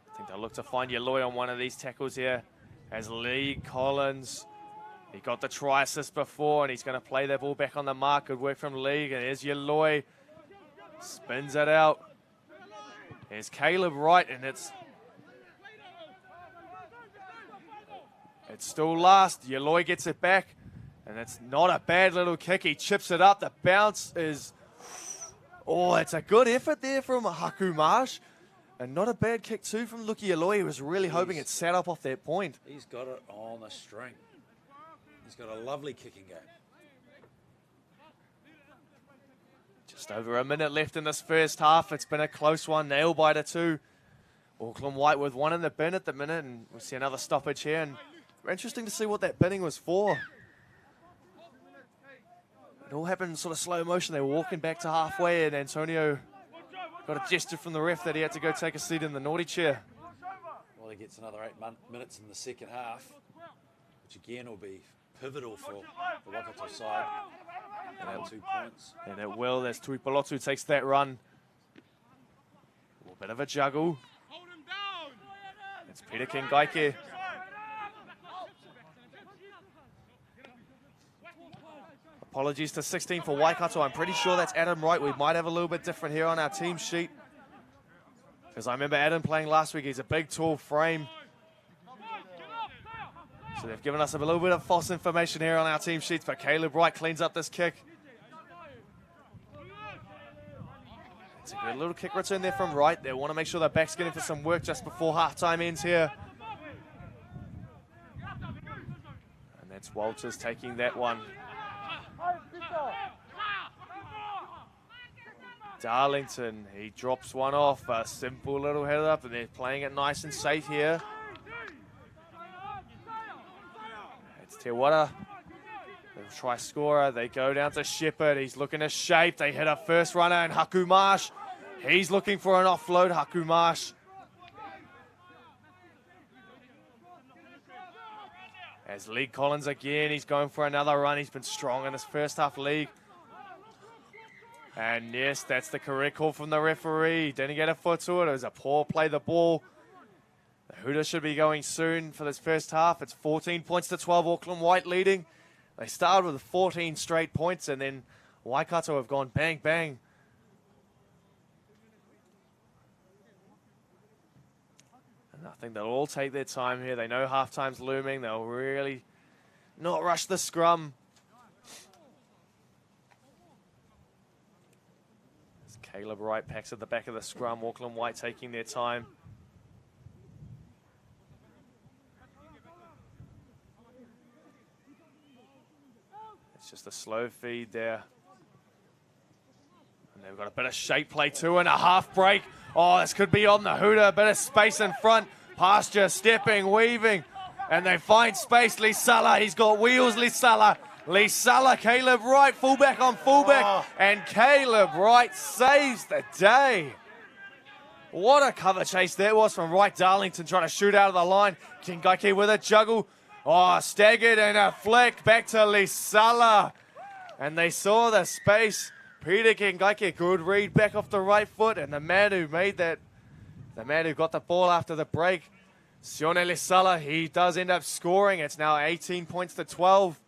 I think they're They'll look to find Yaloi on one of these tackles here. As Lee Collins, he got the try assist before, and he's going to play that ball back on the mark. Good work from Lee, and here's Yaloi. Spins it out. Here's Caleb Wright, and it's still last. Yaloi gets it back, and it's not a bad little kick. He chips it up. The bounce is... Oh, it's a good effort there from Haku Marsh. And not a bad kick too from Luki Yaloi. He was really hoping it sat up off that point. He's got it on the string. He's got a lovely kicking game. Just over a minute left in this first half. It's been a close one, nail biter too. Auckland White with one in the bin at the minute, and we'll see another stoppage here. And interesting to see what that binning was for. It all happened in sort of slow motion. They were walking back to halfway, and Antonio got a gesture from the ref that he had to go take a seat in the naughty chair. Well, he gets another 8 minutes in the second half, which again will be pivotal for the Waikato side. And 2 points. And it will, as Tuipulotu takes that run. A little bit of a juggle. It's Peter Kingaike. Apologies to 16 for Waikato. I'm pretty sure that's Adam Wright. We might have a little bit different here on our team sheet, because I remember Adam playing last week. He's a big, tall frame. So they've given us a little bit of false information here on our team sheets, but Caleb Wright cleans up this kick. It's a good little kick return there from Wright. They want to make sure their back's getting for some work just before halftime ends here. And that's Walters taking that one. Darlington, he drops one off. A simple little head up, and they're playing it nice and safe here. It's Te Wara. They'll try scorer. They go down to Shepherd. He's looking to shape. They hit a first runner, and Haku Marsh. He's looking for an offload, Haku Marsh. As Lee Collins again, he's going for another run. He's been strong in this first half league. And yes, that's the correct call from the referee. Didn't get a foot to it. It was a poor play the ball. The Hooter should be going soon for this first half. It's 14 points to 12, Auckland White leading. They started with 14 straight points, and then Waikato have gone bang, bang. And I think they'll all take their time here. They know halftime's looming. They'll really not rush the scrum. Caleb Wright packs at the back of the scrum. Auckland White taking their time. It's just a slow feed there. And they've got a bit of shape play too, and a half break. Oh, this could be on the Hooter. A bit of space in front. Pasture stepping, weaving. And they find space. Lisala, he's got wheels, Lisala. Lisala, Caleb Wright, fullback on fullback, and Caleb Wright saves the day. What a cover chase that was from Wright. Darlington trying to shoot out of the line. Kingaike with a juggle. Oh, staggered and a flick back to Lisala. And they saw the space. Peter Kingaike, good read back off the right foot, and the man who made that, the man who got the ball after the break, Sione Lisala, he does end up scoring. It's now 18 points to 12.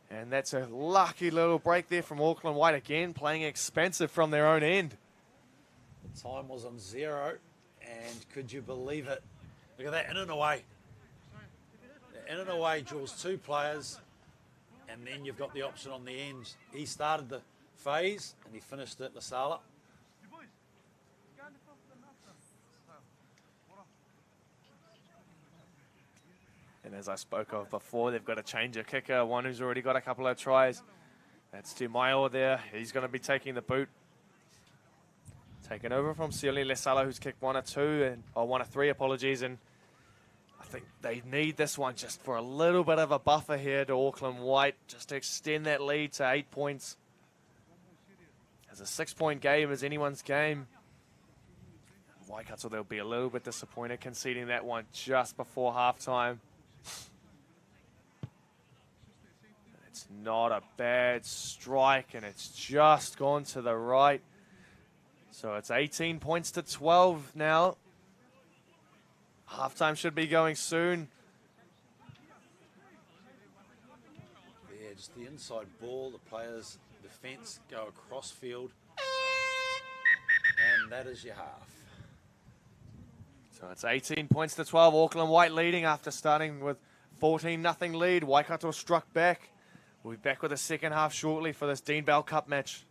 And that's a lucky little break there from Auckland White again, playing expensive from their own end. The time was on 0, and could you believe it? Look at that, in and away. The in and away draws 2 players, and then you've got the option on the ends. He started the phase, and he finished it, Lisala. And as I spoke of before, they've got to change a kicker, one who's already got a couple of tries. That's Tumaio there. He's going to be taking the boot. Taken over from Sione Lisala, who's kicked 1 or 2, or 1 or 3, apologies. And I think they need this one just for a little bit of a buffer here to Auckland White, just to extend that lead to 8 points. As a 6-point game is anyone's game. Waikato, they'll be a little bit disappointed conceding that one just before halftime. It's not a bad strike, and it's just gone to the right. So it's 18 points to 12 now. Halftime should be going soon. Yeah, just the inside ball, the players, defence go across field, and that is your half. So it's 18 points to 12. Auckland White leading after starting with 14-0 lead. Waikato struck back. We'll be back with the second half shortly for this Dean Bell Cup match.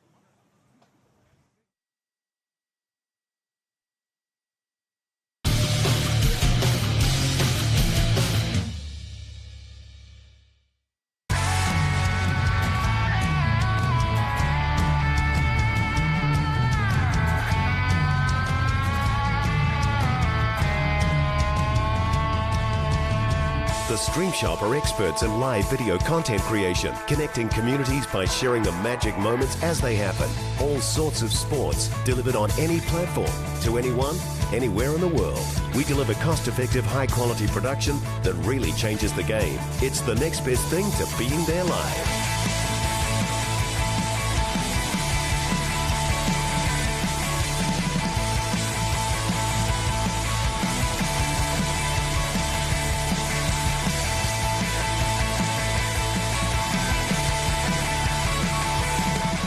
The Stream Shop are experts in live video content creation, connecting communities by sharing the magic moments as they happen. All sorts of sports delivered on any platform, to anyone, anywhere in the world. We deliver cost-effective, high-quality production that really changes the game. It's the next best thing to being there live.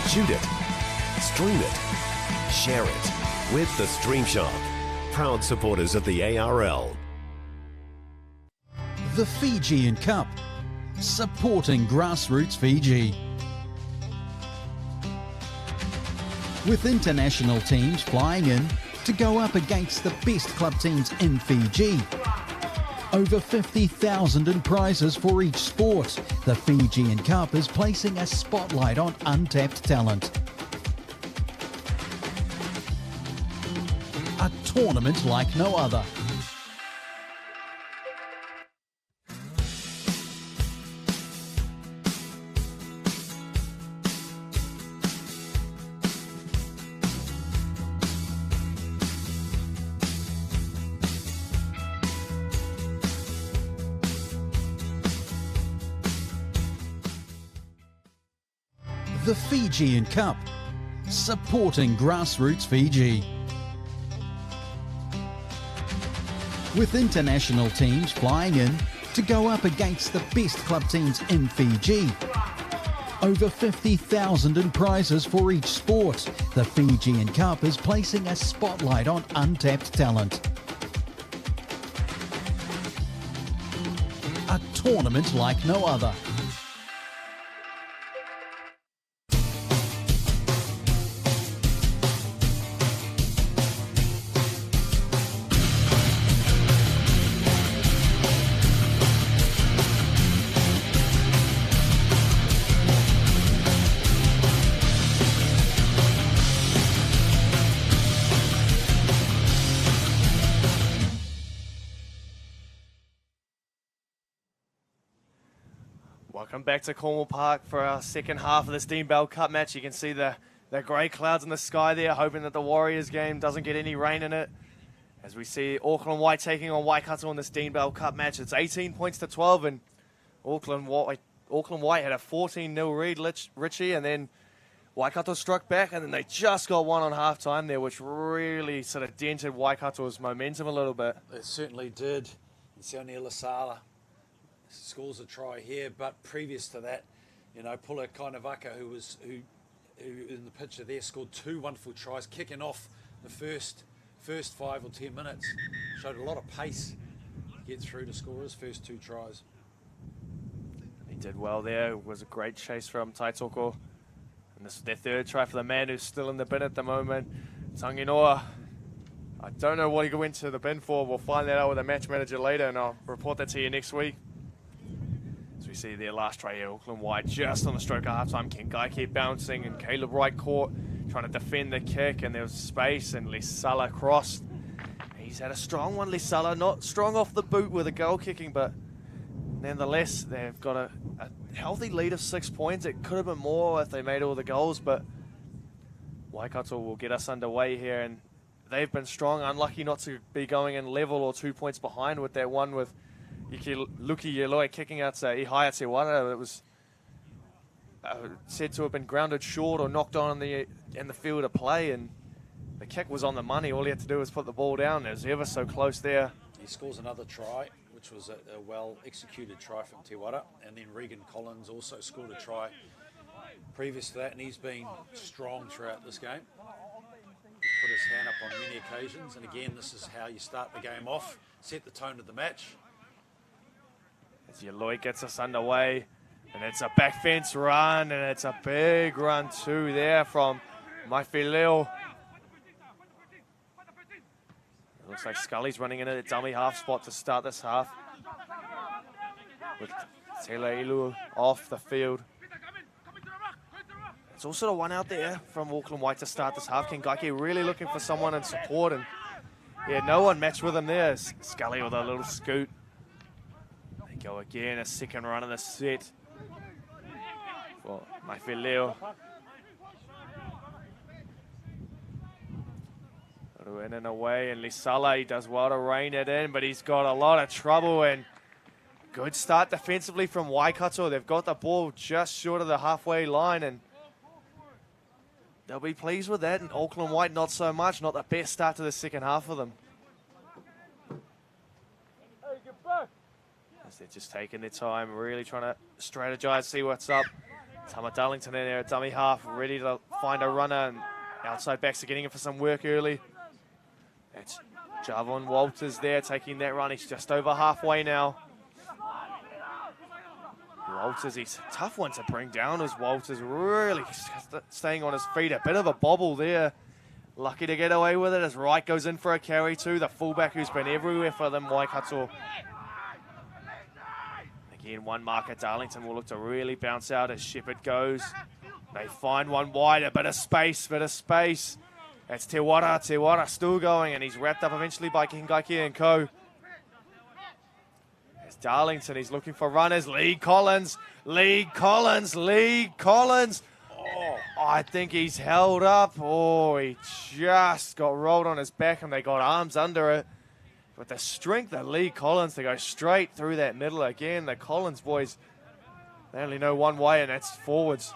Shoot it, stream it, share it with the Stream Shop. Proud supporters of the ARL. The Fijian Cup, supporting grassroots Fiji. With international teams flying in to go up against the best club teams in Fiji. Over 50,000 in prizes for each sport. The Fijian Cup is placing a spotlight on untapped talent. A tournament like no other. The Fijian Cup, supporting grassroots Fiji. With international teams flying in to go up against the best club teams in Fiji. Over 50,000 in prizes for each sport. The Fijian Cup is placing a spotlight on untapped talent. A tournament like no other. Welcome back to Cornwall Park for our second half of this Dean Bell Cup match. You can see the grey clouds in the sky there, hoping that the Warriors game doesn't get any rain in it. As we see Auckland White taking on Waikato in this Dean Bell Cup match. It's 18 points to 12, and Auckland White had a 14-0 lead, Richie, and then Waikato struck back, and then they just got one on half-time there, which really sort of dented Waikato's momentum a little bit. It certainly did. And Sione Lasala scores a try here, but previous to that, you know, Pula Kainavaka, who in the picture there, scored two wonderful tries, kicking off the first 5 or 10 minutes. Showed a lot of pace to get through to score his first two tries. He did well there. It was a great chase from Taitoko. And this is their third try for the man who's still in the bin at the moment, Tanginoa. I don't know what he went to the bin for. We'll find that out with the match manager later, and I'll report that to you next week. As we see their last try here, Auckland White just on the stroke of halftime. Kengai kept bouncing, and Caleb Wright caught, trying to defend the kick, and there was space, and Lisala crossed. He's had a strong one, Lisala, not strong off the boot with a goal kicking, but nonetheless, they've got a healthy lead of 6 points. It could have been more if they made all the goals, but Waikato will get us underway here, and they've been strong, unlucky not to be going in level or 2 points behind with that one with Luki Yeloi kicking out Ihaya Tewara. It was said to have been grounded short or knocked on in the field of play, and the kick was on the money. All he had to do was put the ball down. It was ever so close there. He scores another try, which was a well-executed try from Te Wara, and then Regan Collins also scored a try previous to that, and he's been strong throughout this game. He's put his hand up on many occasions, and again, this is how you start the game off, set the tone of the match. As Yaloi gets us underway, and it's a back fence run, and it's a big run too there from Maifileo. Looks like Scully's running in at a dummy half spot to start this half. With Teleilu off the field. It's also the one out there from Auckland White to start this half. Kengaike really looking for someone in support, and yeah, no one matched with him there. Scully with a little scoot. They go again, a second run of the set for Maifileo. In and away, and Lisala, he does well to rein it in, but he's got a lot of trouble, and good start defensively from Waikato. They've got the ball just short of the halfway line, and they'll be pleased with that. And Auckland White, not so much. Not the best start to the second half for them. As they're just taking their time, really trying to strategize, see what's up. Tama Darlington in there at dummy half, ready to find a runner, and outside backs are getting in for some work early. It's Javon Walters there taking that run. He's just over halfway now. Walters, he's a tough one to bring down as Walters really staying on his feet. A bit of a bobble there. Lucky to get away with it as Wright goes in for a carry too. The fullback who's been everywhere for them, Waikato. Again, one marker. Darlington will look to really bounce out as Shepherd goes. They find one wide, a bit of space. It's Te Wara still going, and he's wrapped up eventually by Kengaike and co. There's Darlington, he's looking for runners. Lee Collins. Oh, I think he's held up. Oh, he just got rolled on his back, and they got arms under it. With the strength of Lee Collins to go straight through that middle again. The Collins boys, they only know one way, and that's forwards.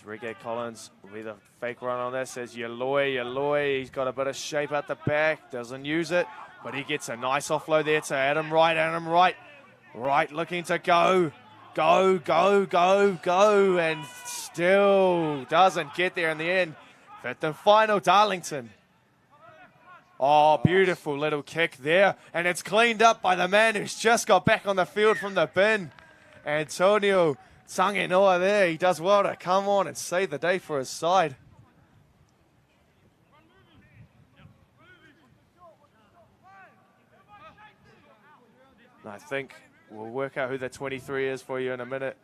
Reggae Collins with a fake run on this. Says Yaloi. He's got a bit of shape at the back. Doesn't use it, but he gets a nice offload there to Adam Wright. Wright looking to go. And still doesn't get there in the end. Fifth and final, Darlington. Oh, beautiful little kick there. And it's cleaned up by the man who's just got back on the field from the bin. Antonio Sangenoa there, he does well to come on and save the day for his side. I think we'll work out who the 23 is for you in a minute,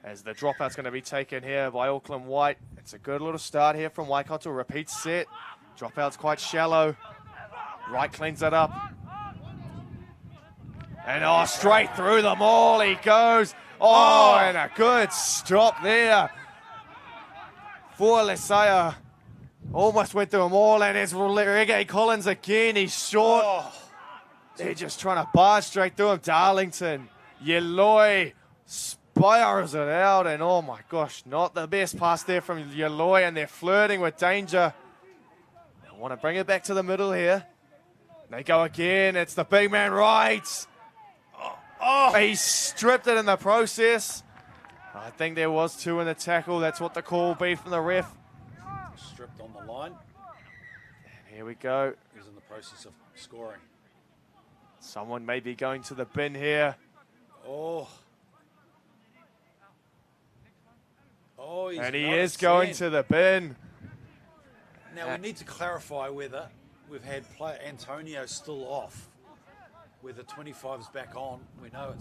as the dropout's going to be taken here by Auckland White. It's a good little start here from Waikato. Repeat set. Dropout's quite shallow. Wright cleans it up. And straight through them all he goes. And a good stop there for Lesaya. Almost went through them all, and it's Reggae Collins again. He's short. They're just trying to barge straight through him. Darlington, Yaloi spirals it out, and oh my gosh, not the best pass there from Yaloi, and they're flirting with danger. They want to bring it back to the middle here. They go again. It's the big man Wright. He stripped it in the process. I think there was two in the tackle. That's what the call will be from the ref. Stripped on the line. And here we go. He's in the process of scoring. Someone may be going to the bin here. And he is going to the bin. Now we need to clarify whether we've had player Antonio still off. Whether 25's back on, we know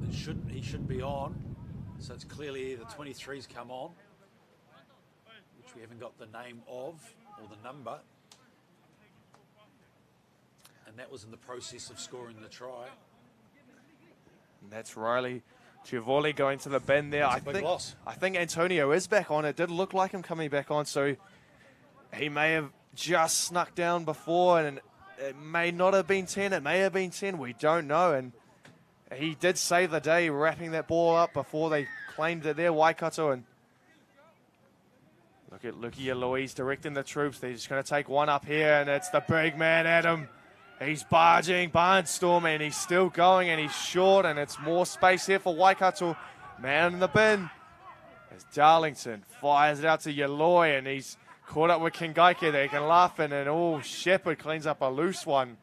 he should be on, so it's clearly either 23's come on, which we haven't got the name of or the number, and that was in the process of scoring the try. And that's Riley Giovoli going to the bin there. That's a big loss. I think Antonio is back on. It did look like him coming back on, so he may have just snuck down before, and it may not have been 10. It may have been 10. We don't know. And he did save the day wrapping that ball up before they claimed it there, Waikato. And Look at Luki Alois directing the troops. They're just going to take one up here, and it's the big man, Adam. He's barnstorming, he's still going, and he's short, and it's more space here for Waikato. Man in the bin. As Darlington fires it out to Yaloi, and he's caught up with Kingaike. They can laugh in, and oh, Shepherd cleans up a loose one.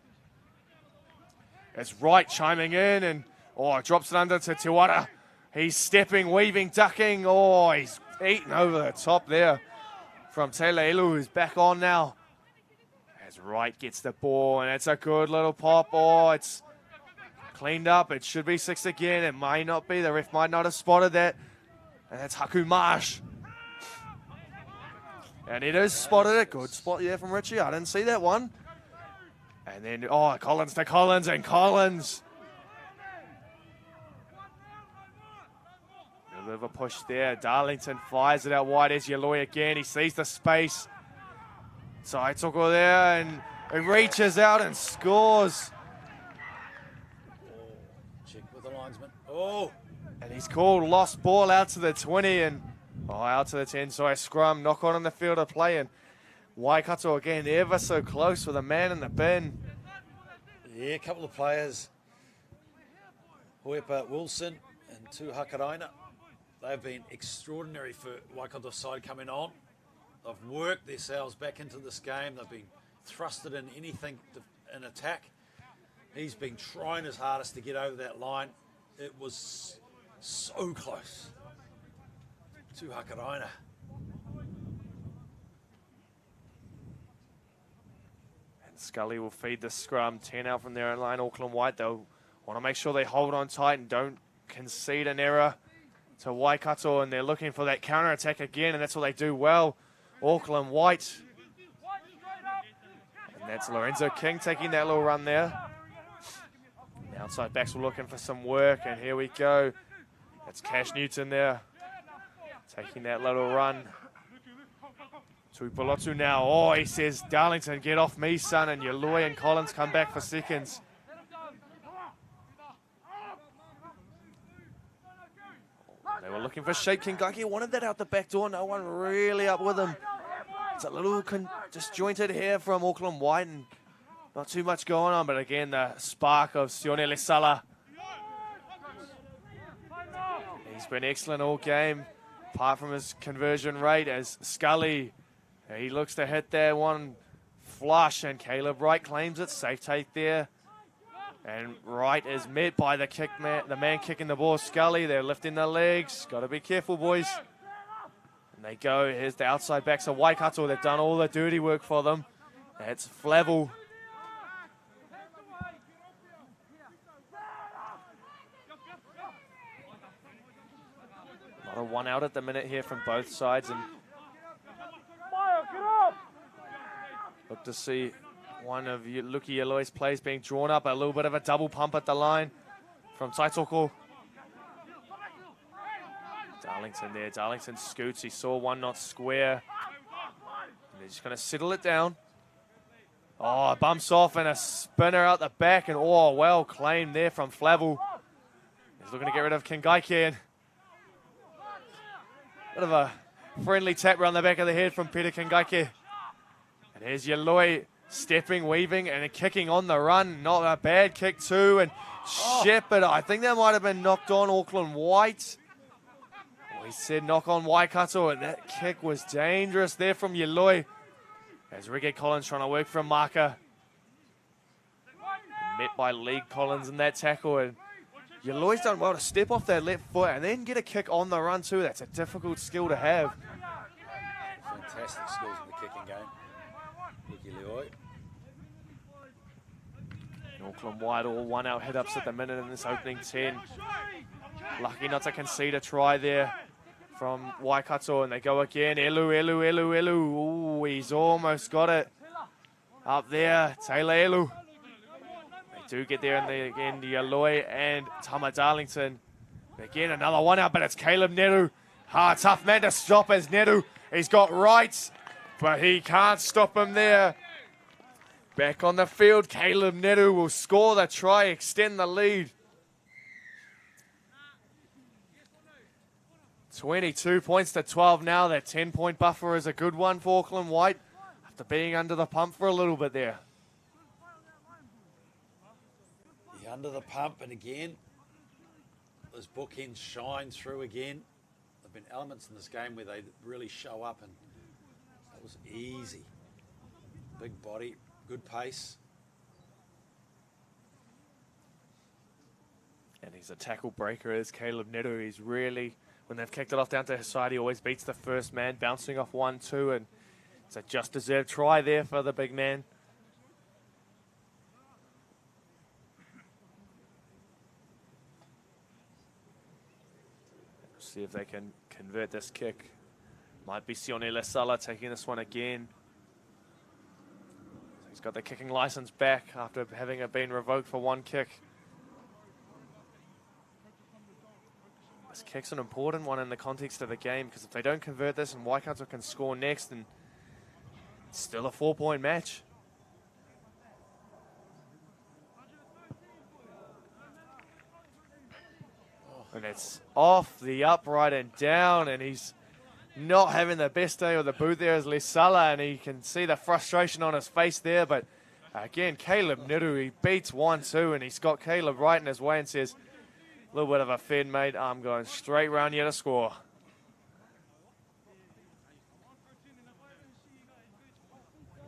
It's Wright chiming in, and oh, drops it under to Tiwara. He's stepping, weaving, ducking. Oh, he's eaten over the top there from Taylor Elu, who's back on now. As Wright gets the ball, and it's a good little pop. Oh, it's cleaned up. It should be 6 again. It might not be. The ref might not have spotted that. And that's Haku Marsh. And it is spotted it. Good spot there from Richie. I didn't see that one. And then, oh, Collins to Collins, and Collins. A bit of a push there. Darlington fires it out wide as Yaloi again. He sees the space. So I took her there, and it reaches out and scores. Check with the linesman. Oh! And he's called lost ball out to the 20 and out to the 10. So a scrum, knock on in the field of play. And Waikato again ever so close with a man in the bin. Yeah, a couple of players. Hoepa Wilson and Tu Hakaraina. They've been extraordinary for Waikato side coming on. They've worked themselves back into this game. They've been thrusted in anything in attack. He's been trying his hardest to get over that line. It was so close. Tu Hakaraina. And Scully will feed the scrum. 10 out from their own line. Auckland White, they'll want to make sure they hold on tight and don't concede an error to Waikato, and they're looking for that counter-attack again, and that's what they do well. Auckland White. And that's Lorenzo King taking that little run there. The outside backs were looking for some work, and here we go. That's Cash Newton there. Taking that little run. Tuipulotu now. Oh, he says, Darlington, get off me, son, and Yaloi and Collins come back for seconds. They were looking for Sheikh Kingaike. Wanted that out the back door. No one really up with him. It's a little disjointed here from Auckland White, and not too much going on. But again, the spark of Sione Lesala. He's been excellent all game, apart from his conversion rate. As Scully, he looks to hit that one flush, and Caleb Wright claims it. Safe take there. And Wright is met by the man kicking the ball, Scully. They're lifting their legs. Got to be careful, boys. And they go. Here's the outside backs of Waikato. They've done all the dirty work for them. That's Flavel. Not a one out at the minute here from both sides. And look to see one of Luki Aloi's plays being drawn up. A little bit of a double pump at the line from Taitoko. Darlington there. Darlington scoots. He saw one not square. And they're just going to settle it down. Oh, bumps off and a spinner out the back. And oh, well claimed there from Flavel. He's looking to get rid of Kingaike. And bit of a friendly tap around the back of the head from Peter Kingaike. And here's Yaloi. Stepping, weaving, and kicking on the run. Not a bad kick too. And Shepherd, I think that might have been knocked on Auckland White. He said knock on Waikato, and that kick was dangerous there from Yaloi. As Ricky Collins trying to work for a marker. Met by Lee Collins in that tackle. And Yaloi's done well to step off that left foot and then get a kick on the run too. That's a difficult skill to have. Fantastic skills in the kicking game. Auckland White all one out hit-ups at the minute in this opening 10. Lucky not to concede a try there from Waikato, and they go again. Elu. Ooh, he's almost got it. Up there, Taylor Elu. They do get there in the end, Yaloi and Tama Darlington. Again, another one out, but it's Caleb Neru. Tough man to stop as Neru. He's got rights, but he can't stop him there. Back on the field, Caleb Neru will score the try, extend the lead. 22 points to 12 now. That 10-point buffer is a good one for Auckland White after being under the pump for a little bit there. Yeah, under the pump, and again, those bookends shine through again. There have been elements in this game where they really show up, and that was easy. Big body, good pace. And he's a tackle breaker, is Caleb Neto. He's really, when they've kicked it off down to his side, he always beats the first man, bouncing off 1-2, and it's a just deserved try there for the big man. See if they can convert this kick. Might be Sione Lasala taking this one again. He's got the kicking license back after having it been revoked for one kick. This kick's an important one in the context of the game, because if they don't convert this and Waikato can score next, then it's still a 4-point match. And it's off the upright and down, and he's not having the best day of the boot there as Lesala, and he can see the frustration on his face there. But again, Caleb Niru, he beats 1-2, and he's got Caleb right in his way and says, a little bit of a fed, mate. I'm going straight round here to score.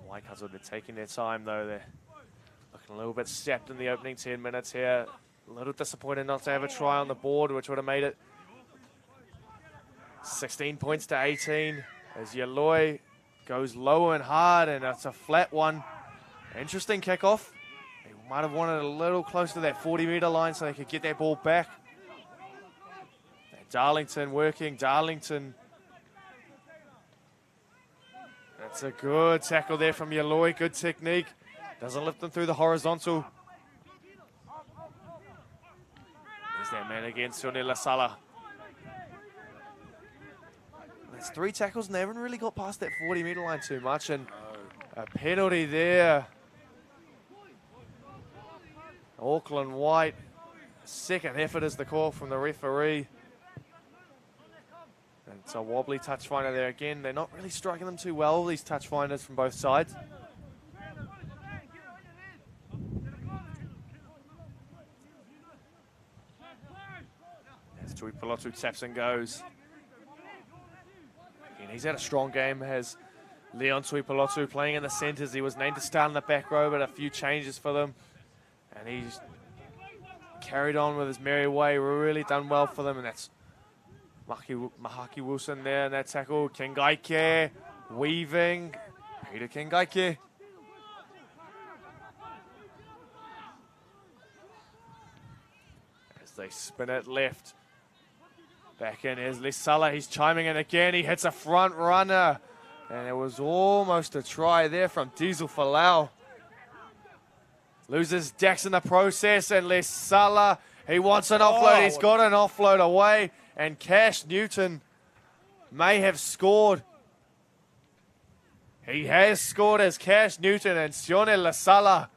Waikato, they're taking their time, though. They're looking a little bit sapped in the opening 10 minutes here. A little disappointed not to have a try on the board, which would have made it 16 points to 18 as Yaloi goes low and hard, and it's a flat one. Interesting kickoff. They might have wanted a little close to that 40-metre line so they could get that ball back. And Darlington working. Darlington. That's a good tackle there from Yaloi. Good technique. Doesn't lift them through the horizontal. There's that man again, Sione Lasala. That's 3 tackles, and they haven't really got past that 40-metre line too much, and a penalty there. Auckland White, second effort is the call from the referee. And it's a wobbly touch finder there again. They're not really striking them too well, these touch finders from both sides. As Tuipulotu taps and goes. And he's had a strong game, has Leon Tuipulotu playing in the centres. He was named to start in the back row, but a few changes for them. And he's carried on with his merry way, really done well for them. And that's Mahaki Wilson there in that tackle. Kengaike weaving. Peter Kengaike. As they spin it left. Back in is Lesala. He's chiming in again. He hits a front runner. And it was almost a try there from Diesel Falau. Loses Dax in the process, and Lesala, he wants an offload. He's got an offload away, and Cash Newton may have scored. He has scored as Cash Newton, and Sione Lesala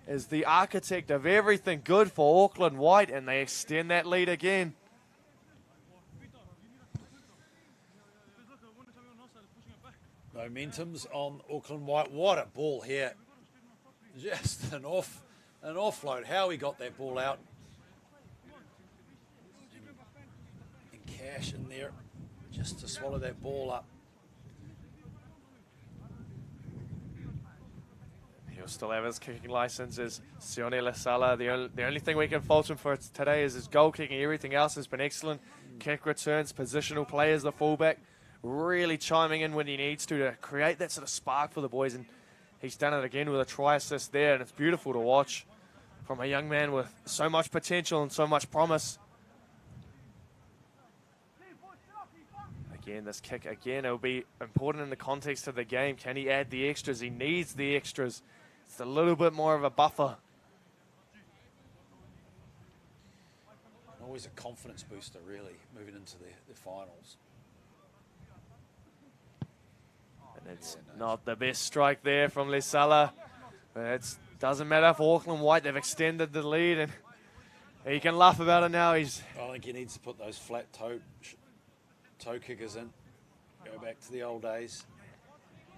is the architect of everything good for Auckland White, and they extend that lead again. Momentum's on Auckland White. What a ball here. Just an offload. How he got that ball out. And Cash in there just to swallow that ball up. He'll still have his kicking license as Sione Lasala. The only thing we can fault him for today is his goal kicking. Everything else has been excellent. Kick returns, positional play as the fullback. Really chiming in when he needs to create that sort of spark for the boys. And he's done it again with a try assist there, and it's beautiful to watch from a young man with so much potential and so much promise. Again, this kick, again, it'll be important in the context of the game. Can he add the extras? He needs the extras. It's a little bit more of a buffer. Always a confidence booster, really, moving into the finals. And it's not the best strike there from Lesala. But it doesn't matter for Auckland White. They've extended the lead, and he can laugh about it now. I think he needs to put those flat toe toe kickers in. Go back to the old days.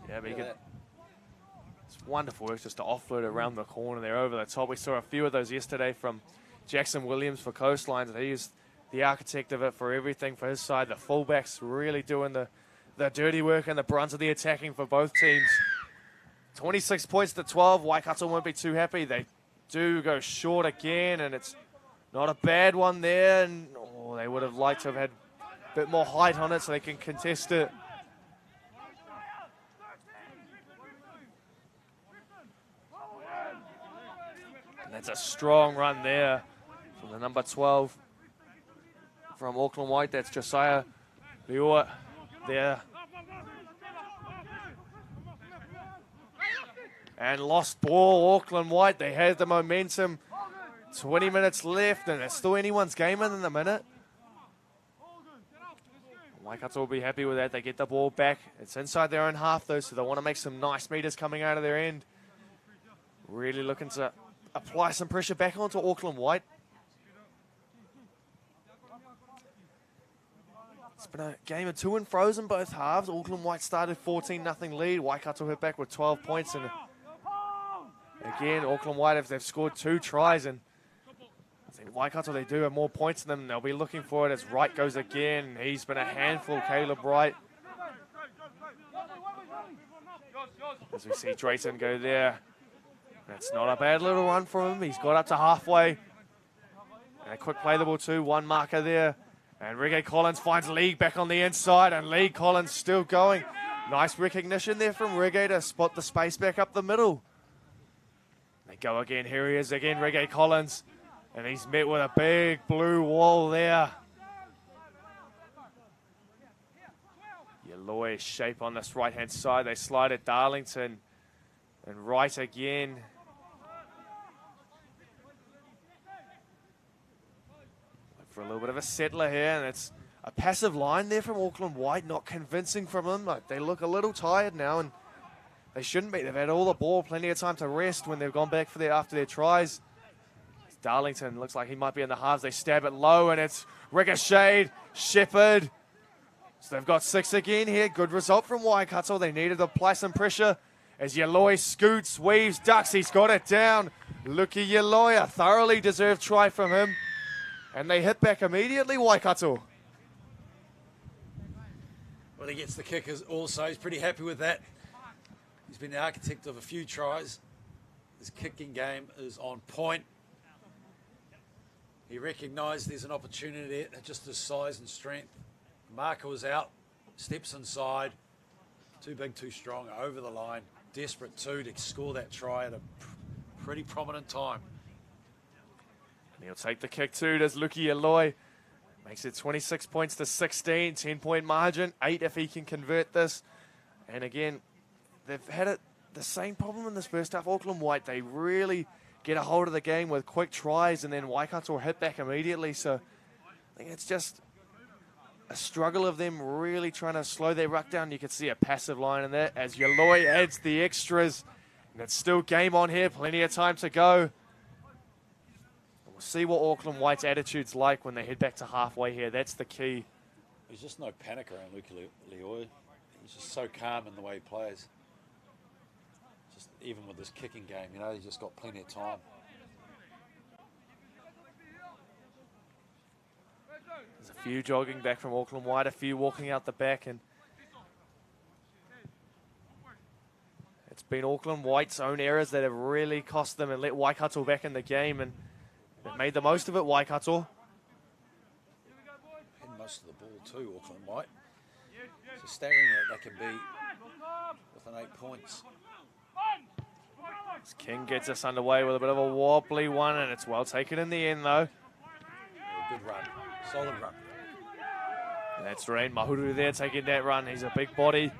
Yeah, but it's wonderful work just to offload around the corner there over the top. We saw a few of those yesterday from Jackson Williams for Coastlines. He's the architect of it for everything for his side. The fullbacks really doing the dirty work and the brunt of the attacking for both teams. 26 points to 12. Waikato won't be too happy. They do go short again, and it's not a bad one there. And they would have liked to have had a bit more height on it so they can contest it. And that's a strong run there from the number 12 from Auckland White. That's Josiah Liua there. And lost ball, Auckland White. They had the momentum. 20 minutes left, and it's still anyone's game in a minute. Waikato will be happy with that. They get the ball back. It's inside their own half, though, so they want to make some nice meters coming out of their end. Really looking to apply some pressure back onto Auckland White. It's been a game of to and fro's in both halves. Auckland White started 14-0 lead. Waikato hit back with 12 points, and again, Auckland White, if they've scored 2 tries, and I think Waikato, they do have more points than them. They'll be looking for it as Wright goes again. He's been a handful, Caleb Wright. As we see Drayton go there. That's not a bad little run from him. He's got up to halfway. And a quick play the ball too. One marker there. And Reggae Collins finds League back on the inside, and League Collins still going. Nice recognition there from Reggae to spot the space back up the middle. They go again. Here he is again, Reggae Collins. And he's met with a big blue wall there. Yaloi shape on this right-hand side. They slide it Darlington. And Wright again. For a little bit of a settler here. And it's a passive line there from Auckland White. Not convincing from them. Like, they look a little tired now. And they shouldn't be. They've had all the ball, plenty of time to rest when they've gone back for after their tries. Darlington looks like he might be in the halves. They stab it low, and it's ricocheted. Shepherd. So they've got 6 again here. Good result from Waikato. They needed to apply some pressure as Yaloi scoots, weaves, ducks. He's got it down. Luki Yaloi, a thoroughly deserved try from him. And they hit back immediately, Waikato. Well, he gets the kickers also. He's pretty happy with that. He's been the architect of a few tries. His kicking game is on point. He recognised there's an opportunity at just his size and strength. Marker was out, steps inside. Too big, too strong, over the line. Desperate too to score that try at a pretty prominent time. And he'll take the kick too, does Luki Yaloi. Makes it 26 points to 16, 10-point margin, 8 if he can convert this. And again, they've had the same problem in this first half. Auckland White, they really get a hold of the game with quick tries, and then Waikato hit back immediately. So I think it's just a struggle of them really trying to slow their ruck down. You can see a passive line in there as Yaloi adds the extras. And it's still game on here, plenty of time to go. We'll see what Auckland White's attitude's like when they head back to halfway here. That's the key. There's just no panic around Luki Lioi. He's just so calm in the way he plays. Even with this kicking game, you know, he's just got plenty of time. There's a few jogging back from Auckland White, a few walking out the back, and it's been Auckland White's own errors that have really cost them and let Waikato back in the game, and they've made the most of it, Waikato. And most of the ball too, Auckland White. So staggering that can be within 8 points. As King gets us underway with a bit of a wobbly one, and it's well taken in the end, though. Yeah, good run. Solid run. And that's Rain Mahuru there taking that run. He's a big body.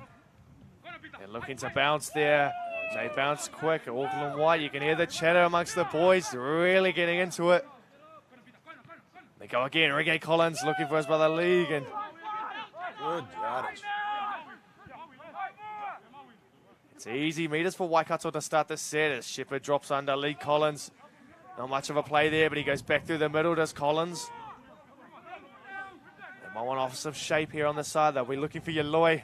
And looking to bounce there. They bounce quick. Auckland White, you can hear the chatter amongst the boys. They're really getting into it. They go again. Reggae Collins looking for his brother League. And good yardage. it's easy meters for Waikato to start the set as Shepherd drops under Lee Collins. Not much of a play there, but he goes back through the middle, does Collins. They might want to offer some shape here on the side. They'll be looking for Yaloi.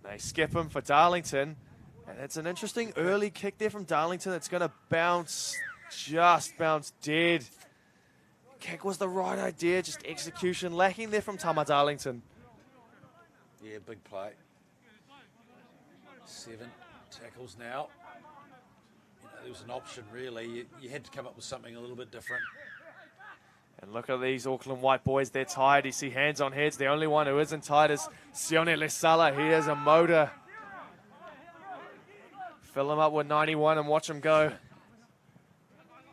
They skip him for Darlington. And it's an interesting early kick there from Darlington. It's going to bounce, just bounce dead. Kick was the right idea, just execution lacking there from Tama Darlington. Yeah, big play. 7 tackles now. You know, there was an option really. You had to come up with something a little bit different. And look at these Auckland White boys, they're tired. You see hands on heads. The only one who isn't tired is Sione Lesala. He has a motor. Fill him up with 91 and watch him go.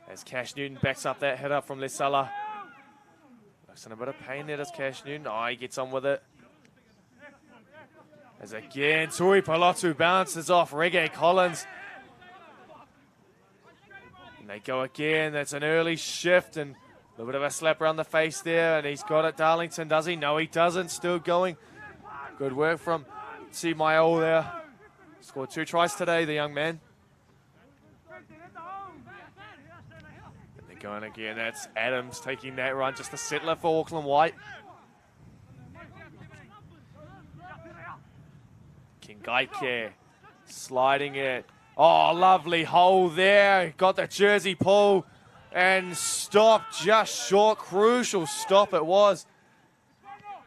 As Cash Newton backs up that hit up from Lesala. Looks in a bit of pain there, does Cash Newton. Oh, he gets on with it. As again, Tui Palotu bounces off Reggae Collins. And they go again. That's an early shift and a little bit of a slap around the face there. And he's got it. Darlington, does he? No, he doesn't. Still going. Good work from Mayo there. Scored 2 tries today, the young man. And they're going again. That's Adams taking that run. Just a settler for Auckland White. Kingaike sliding it. Oh, lovely hole there. Got the jersey pull and stopped just short. Crucial stop it was.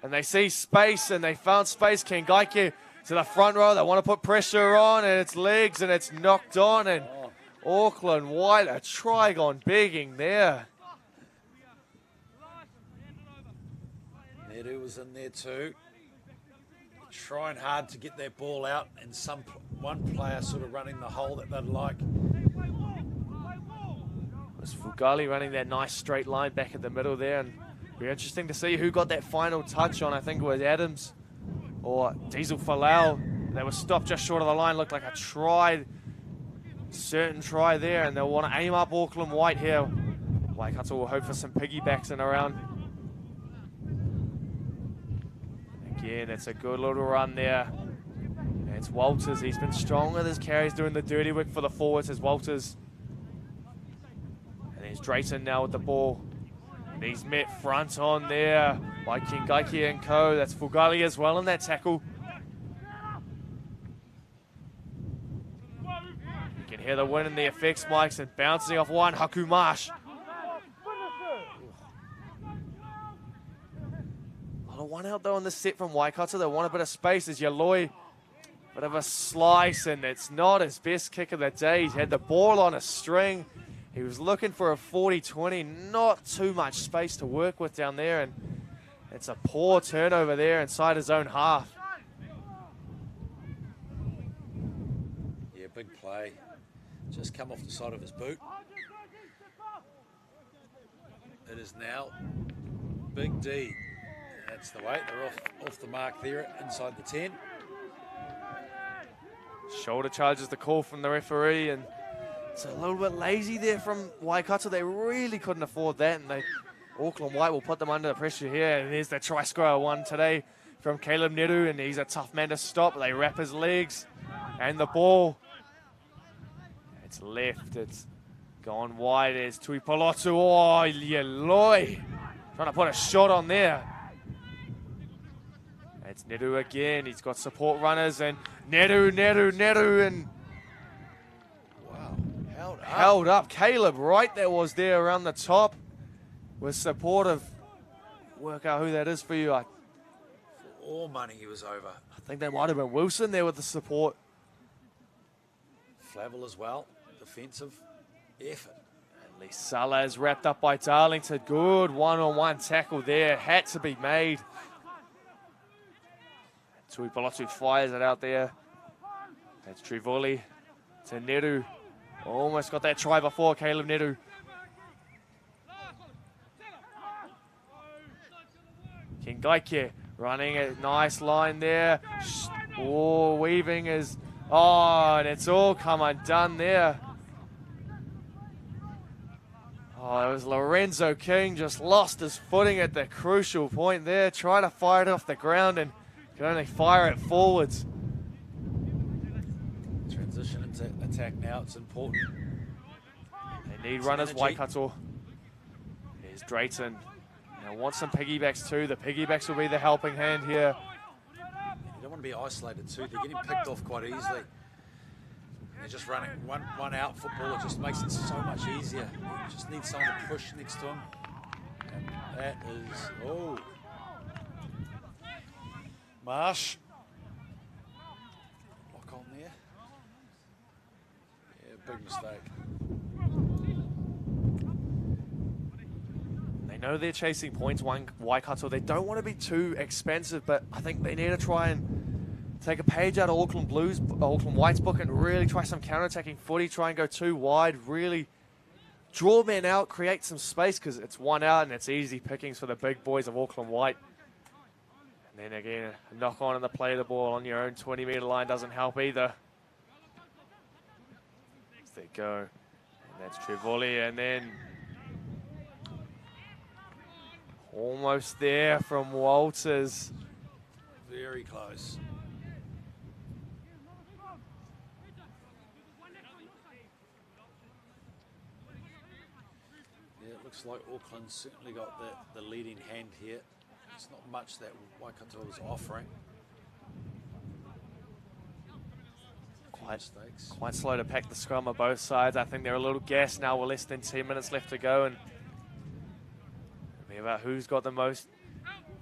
And they see space and they found space. Kingaike to the front row. They want to put pressure on and it's legs and it's knocked on. And Auckland White, a try gone begging there. Nedu was in there too. Trying hard to get that ball out and one player sort of running the hole that they'd like. It was Fugali running that nice straight line back at the middle there, and it'll be interesting to see who got that final touch on. I think it was Adams or Diesel Falau. They were stopped just short of the line. Looked like a certain try there, and they'll want to aim up Auckland White here. Waikato will hope for some piggybacks in around. Again, it's a good little run there. And it's Walters. He's been strong with his carries, doing the dirty work for the forwards as Walters. And there's Drayton now with the ball. And he's met front on there by Kingaike and co. That's Fugali as well in that tackle. You can hear the wind and the effects mics and bouncing off one. Hakumash. One out though on the set from Waikato. They want a bit of space as Yaloi. Bit of a slice, and it's not his best kick of the day. He's had the ball on a string. He was looking for a 40-20. Not too much space to work with down there, and it's a poor turnover there inside his own half. Yeah, big play. Just come off the side of his boot. It is now Big D. That's the way. They're off the mark there inside the 10. Shoulder charges the call from the referee, and it's a little bit lazy there from Waikato. They really couldn't afford that, and Auckland White will put them under the pressure here. And there's the try scorer one today from Caleb Neru, and he's a tough man to stop. They wrap his legs, and the ball. It's left. It's gone wide. There's Tui Palotu. Oh, Yaloi. Trying to put a shot on there. It's Neru again. He's got support runners and Neru, and wow, held up. Caleb Wright that was there around the top with supportive. Work out who that is for you. For all money, he was over. I think that might have been Wilson there with the support. Flavel as well. Defensive effort. And Lisala is wrapped up by Darlington. Good one-on-one tackle there. Had to be made. Tui Palotu fires it out there. That's Trivoli to Neru. Almost got that try before, Caleb Neru. Kingaike running a nice line there. Oh, weaving is... Oh, and it's all come undone there. Oh, it was Lorenzo King, just lost his footing at the crucial point there. Trying to fire it off the ground and can only fire it forwards. Transition into attack now, it's important. They need runners, Waikato. Here's Drayton. Now want some piggybacks too. The piggybacks will be the helping hand here. You don't want to be isolated too. They're getting picked off quite easily. They're just running one out football. It just makes it so much easier. You just need someone to push next to him. And that is, oh. Marsh. Lock on there. Yeah, big mistake. They know they're chasing points, Waikato. They don't want to be too expensive, but I think they need to try and take a page out of Auckland White's book and really try some counter-attacking footy, try and go too wide, really draw men out, create some space, because it's one out and it's easy pickings for the big boys of Auckland White. And then again, a knock on and the play of the ball on your own 20-metre line doesn't help either. As they go. And that's Trevoli, and then almost there from Walters. Very close. Yeah, it looks like Auckland certainly got the leading hand here. It's not much that Waikato was offering. Quite slow to pack the scrum on both sides. I think they're a little gassed now with less than 10 minutes left to go, and it'll be about who's got the most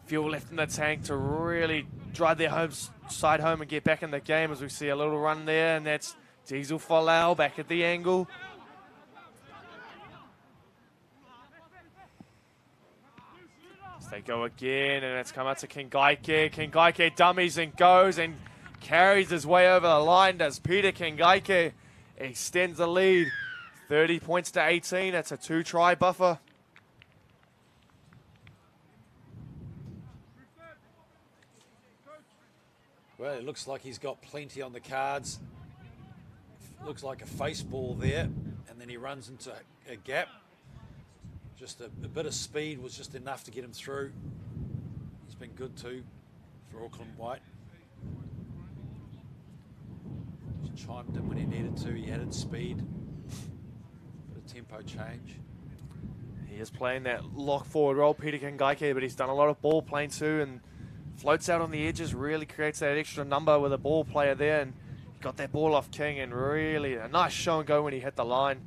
fuel left in the tank to really drive their side home and get back in the game, as we see a little run there, and that's Diesel Folau back at the angle. They go again, and it's come out to Kingaike. Kingaike dummies and goes and carries his way over the line. Does Peter Kingaike extends the lead, 30 points to 18. That's a 2-try buffer. Well, it looks like he's got plenty on the cards. Looks like a face ball there, and then he runs into a gap. Just a bit of speed was just enough to get him through. He's been good too for Auckland White. He chimed in when he needed to. He added speed. Bit of tempo change. He is playing that lock forward role, Peter Kingaike, but he's done a lot of ball playing too, and floats out on the edges, really creates that extra number with a ball player there, and he got that ball off King, and really a nice show and go when he hit the line.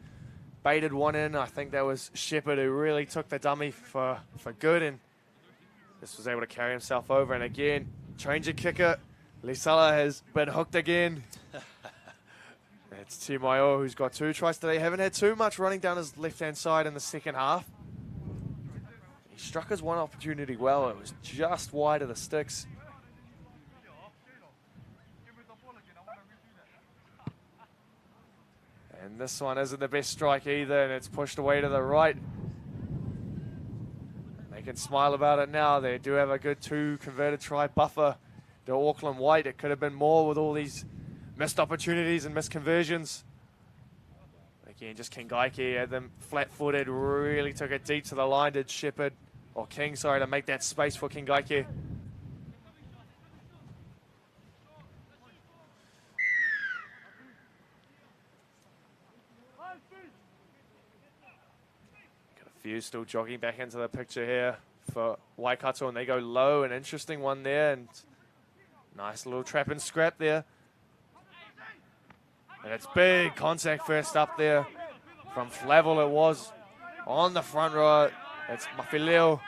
Baited one in. I think that was Shepherd who really took the dummy for good, and just was able to carry himself over. And again, change of kicker. Lisala has been hooked again. It's Timaio who's got 2 tries today. Haven't had too much running down his left-hand side in the second half. He struck his one opportunity well. It was just wide of the sticks. And this one isn't the best strike either, and it's pushed away to the right. They can smile about it now. They do have a good 2 converted try buffer to Auckland White. It could have been more with all these missed opportunities and missed conversions. Again, just Kingaike had them flat-footed, really took it deep to the line, did Shepherd, or King, sorry, to make that space for Kingaike. Few still jogging back into the picture here for Waikato, and they go low. An interesting one there, and nice little trap and scrap there. And it's big contact first up there from Flavel. It was on the front row. It's Mafileo.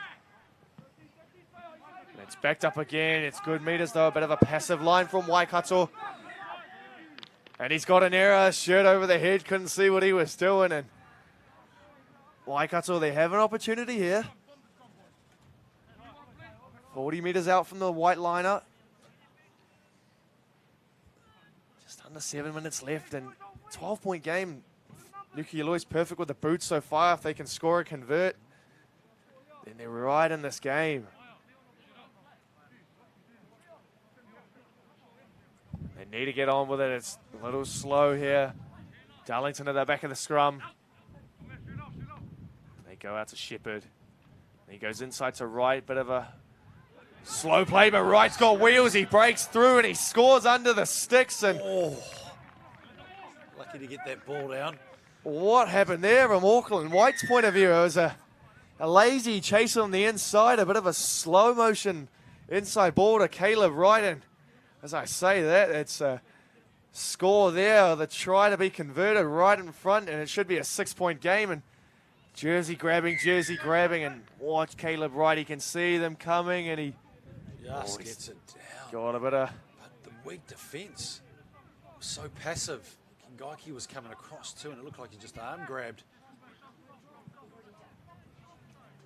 It's backed up again. It's good meters though. A bit of a passive line from Waikato. And he's got an error. Shirt over the head. Couldn't see what he was doing. And Waikato, they have an opportunity here. 40 metres out from the white liner. Just under 7 minutes left, and 12-point game. Luki Aloi's perfect with the boots so far. If they can score and convert, then they're right in this game. They need to get on with it. It's a little slow here. Darlington at the back of the scrum. Go out to Shepherd. He goes inside to Wright. Bit of a slow play, but Wright's got wheels. He breaks through and he scores under the sticks. And lucky to get that ball down. What happened there from Auckland White's point of view? It was a A lazy chase on the inside, a bit of a slow motion inside ball to Caleb Wright. And as I say that, it's a score there, the try to be converted right in front, and it should be a 6-point game. And jersey grabbing, and watch Caleb Wright. He can see them coming, and he just gets it down. got a bit of... But the weak defence was so passive. Kingaiki was coming across too, and it looked like he just arm grabbed.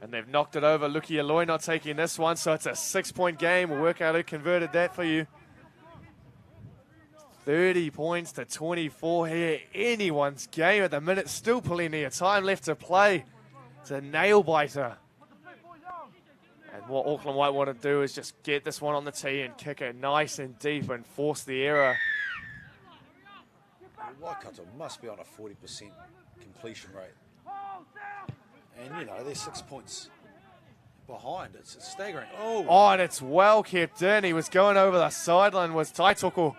And they've knocked it over. Luki Aloy not taking this one, so it's a 6-point game. We'll work out who converted that for you. 30 points to 24 here. Anyone's game at the minute. Still plenty of time left to play. It's a nail biter. And what Auckland White want to do is just get this one on the tee and kick it nice and deep and force the error. Waikato must be on a 40% completion rate. And, you know, they're 6 points behind. It's staggering. Oh, and it's well kept in. He was going over the sideline, was Taitoko.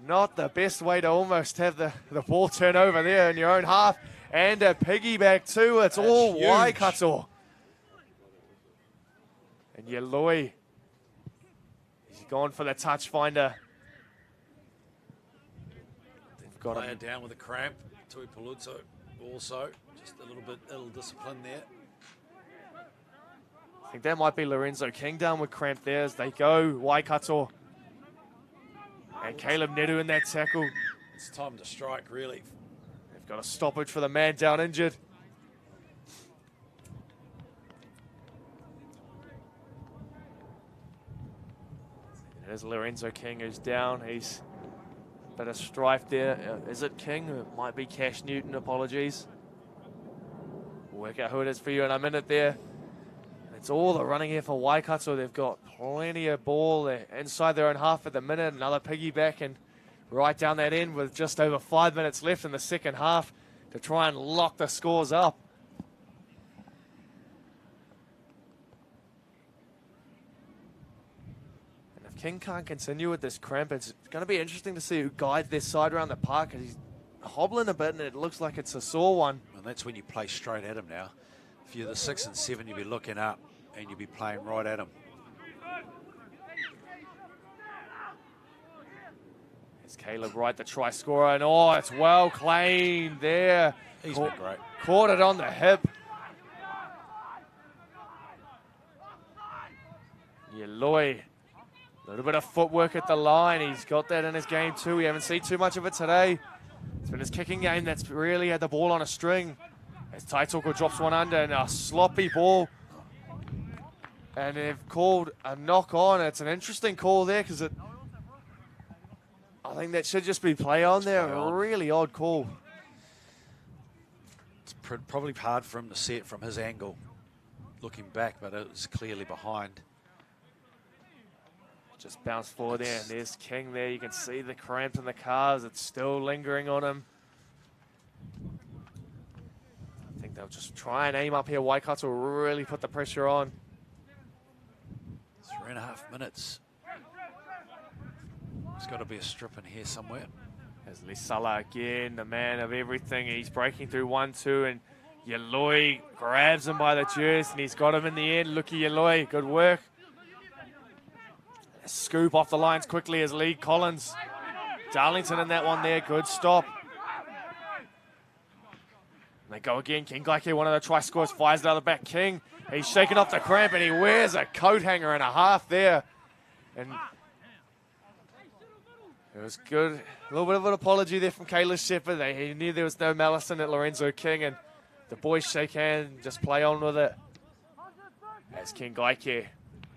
Not the best way to almost have the ball turn over there in your own half. And a piggyback too. It's all huge. Waikato. And Yeloi, he's gone for the touch finder. They've got Player him down with a cramp. Tui Paluzzo also. Just a little bit ill-discipline there. I think that might be Lorenzo King down with cramp there as they go. Waikato. And Caleb Nedu in that tackle. It's time to strike, really. They've got a stoppage for the man down injured. There's Lorenzo King who's down. He's a bit of strife there. Is it King? It might be Cash Newton. Apologies. We'll work out who it is for you in a minute there. It's all the running here for Waikato. They've got plenty of ball. They're inside their own half at the minute. Another piggyback and right down that end with just over 5 minutes left in the second half to try and lock the scores up. And if King can't continue with this cramp, it's going to be interesting to see who guides their side around the park. He's hobbling a bit and it looks like it's a sore one. And that's when you play straight at him now. If you're the 6 and 7, you'll be looking up and you'll be playing right at him. It's Caleb Wright, the try scorer, and oh, it's well claimed there. He's been great. Caught it on the hip. Yeloi, a little bit of footwork at the line. He's got that in his game too. We haven't seen too much of it today. It's been his kicking game that's really had the ball on a string. As Taitoko drops one under and a sloppy ball. And they've called a knock on. It's an interesting call there because I think that should just be play on there. A really odd call. It's probably hard for him to see it from his angle, looking back, but it was clearly behind. Just bounced forward there, and there's King there. You can see the cramp in the calves. It's still lingering on him. I think they'll just try and aim up here. Waikato will really put the pressure on. 3.5 minutes. There's got to be a strip in here somewhere. There's Lisala again, the man of everything. He's breaking through 1-2, and Yeloi grabs him by the jersey, and he's got him in the end. Luki Yeloi, good work. A scoop off the lines quickly as Lee Collins. Darlington in that one there, good stop. And they go again. King Gaike, one of the try scorers, fires it out of the back. King, he's shaking off the cramp, and he wears a coat hanger and a half there. And it was good. A little bit of an apology there from Kayla Shepherd. He knew there was no malice in it, Lorenzo King, and the boys shake hands and just play on with it. As King Gaike.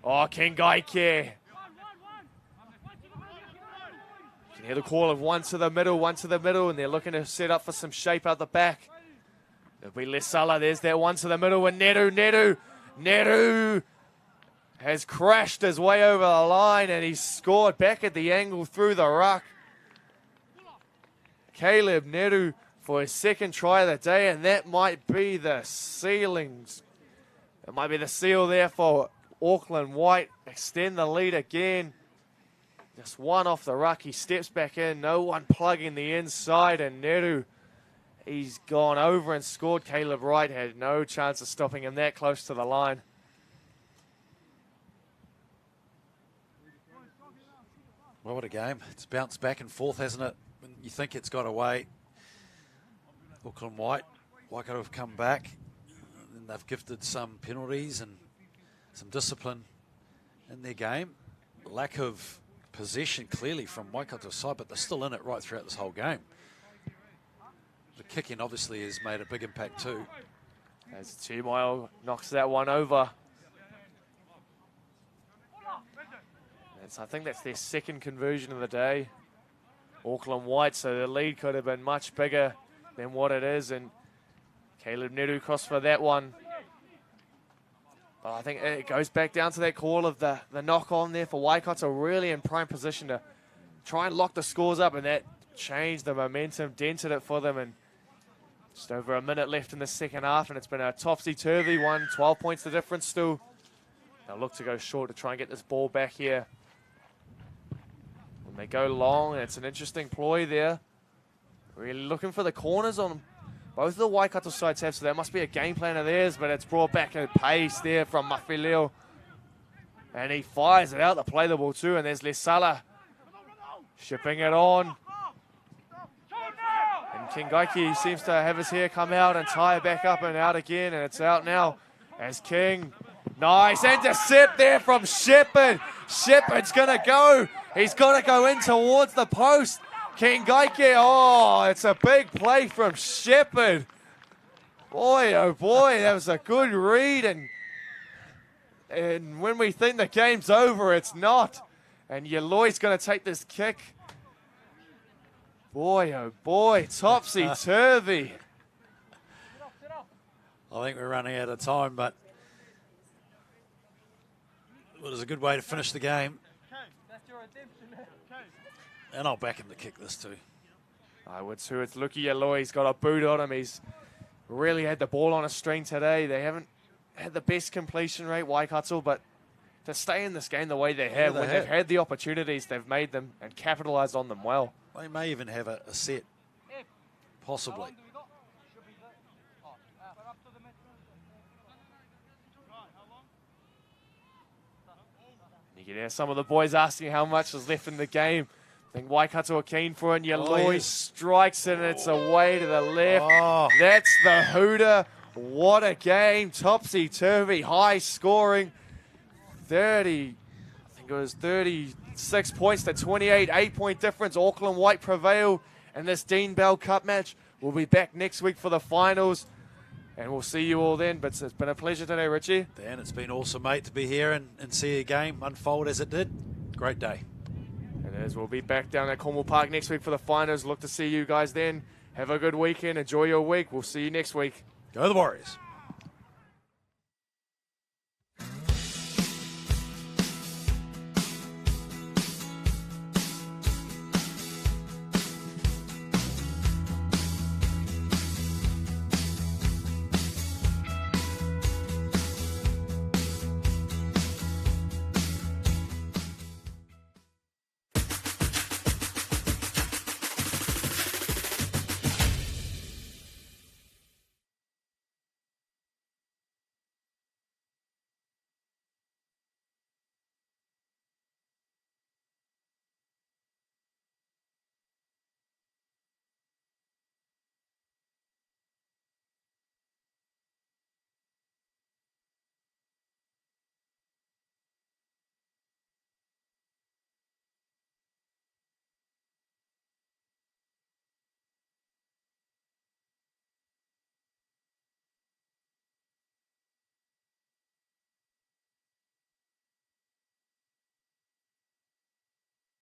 Oh, King Gaike. You can hear the call of one to the middle, and they're looking to set up for some shape out the back. It'll be Lesala. There's that one to the middle, and Neru has crashed his way over the line, and he's scored back at the angle through the ruck. Caleb Neru for his second try of the day, and that might be the ceilings. It might be the seal there for Auckland White. Extend the lead again. Just one off the ruck. He steps back in. No one plugging the inside, and Neru He's gone over and scored. Caleb Wright had no chance of stopping him that close to the line. Well, what a game. It's bounced back and forth, hasn't it? When you think it's got away. Auckland Waikato have come back, and they've gifted some penalties and some discipline in their game. Lack of possession clearly from Waikato's side, but they're still in it right throughout this whole game. The kicking obviously has made a big impact too. As Tumail knocks that one over. I think that's their second conversion of the day. Auckland White, so the lead could have been much bigger than what it is, and Caleb Neru crossed for that one. But I think it goes back down to that call of the knock on there for Waikato, really in prime position to try and lock the scores up, and that changed the momentum, dented it for them, and just over a minute left in the second half, and it's been a topsy-turvy one, 12 points the difference still. They'll look to go short to try and get this ball back here. When they go long, it's an interesting ploy there. Really looking for the corners on both of the Waikato sides have, so that must be a game plan of theirs, but it's brought back at pace there from Mawhileo. And he fires it out to play the ball too, and there's Lesala shipping it on. And Kingaiki seems to have his hair come out and tie it back up and out again, and it's out now as King. Nice intercept there from Shepherd. Shepherd's going to go. He's got to go in towards the post. Kingaiki, oh, it's a big play from Shepherd. Boy, oh boy, that was a good read. And when we think the game's over, it's not. And Yaloi's going to take this kick. Boy, oh boy, topsy-turvy. I think we're running out of time, but it was a good way to finish the game. And I'll back him to kick this too. I would too. It's Luki Yaloi. He's got a boot on him. He's really had the ball on a string today. They haven't had the best completion rate, Waikato, but to stay in this game the way they have, when they've had the opportunities, they've made them and capitalised on them well. They may even have a set, possibly. You can hear some of the boys asking how much is left in the game. I think Waikato are keen for it, and Yaloi strikes it, and it's away to the left. Oh. That's the hooter. What a game. Topsy-turvy, high scoring. 36 points to 28, 8-point difference. Auckland White prevail in this Dean Bell Cup match. We'll be back next week for the finals, and we'll see you all then. But it's been a pleasure today, Richie. Dan, it's been awesome, mate, to be here and see a game unfold as it did. Great day. It is. We'll be back down at Cornwall Park next week for the finals. Look to see you guys then. Have a good weekend. Enjoy your week. We'll see you next week. Go the Warriors.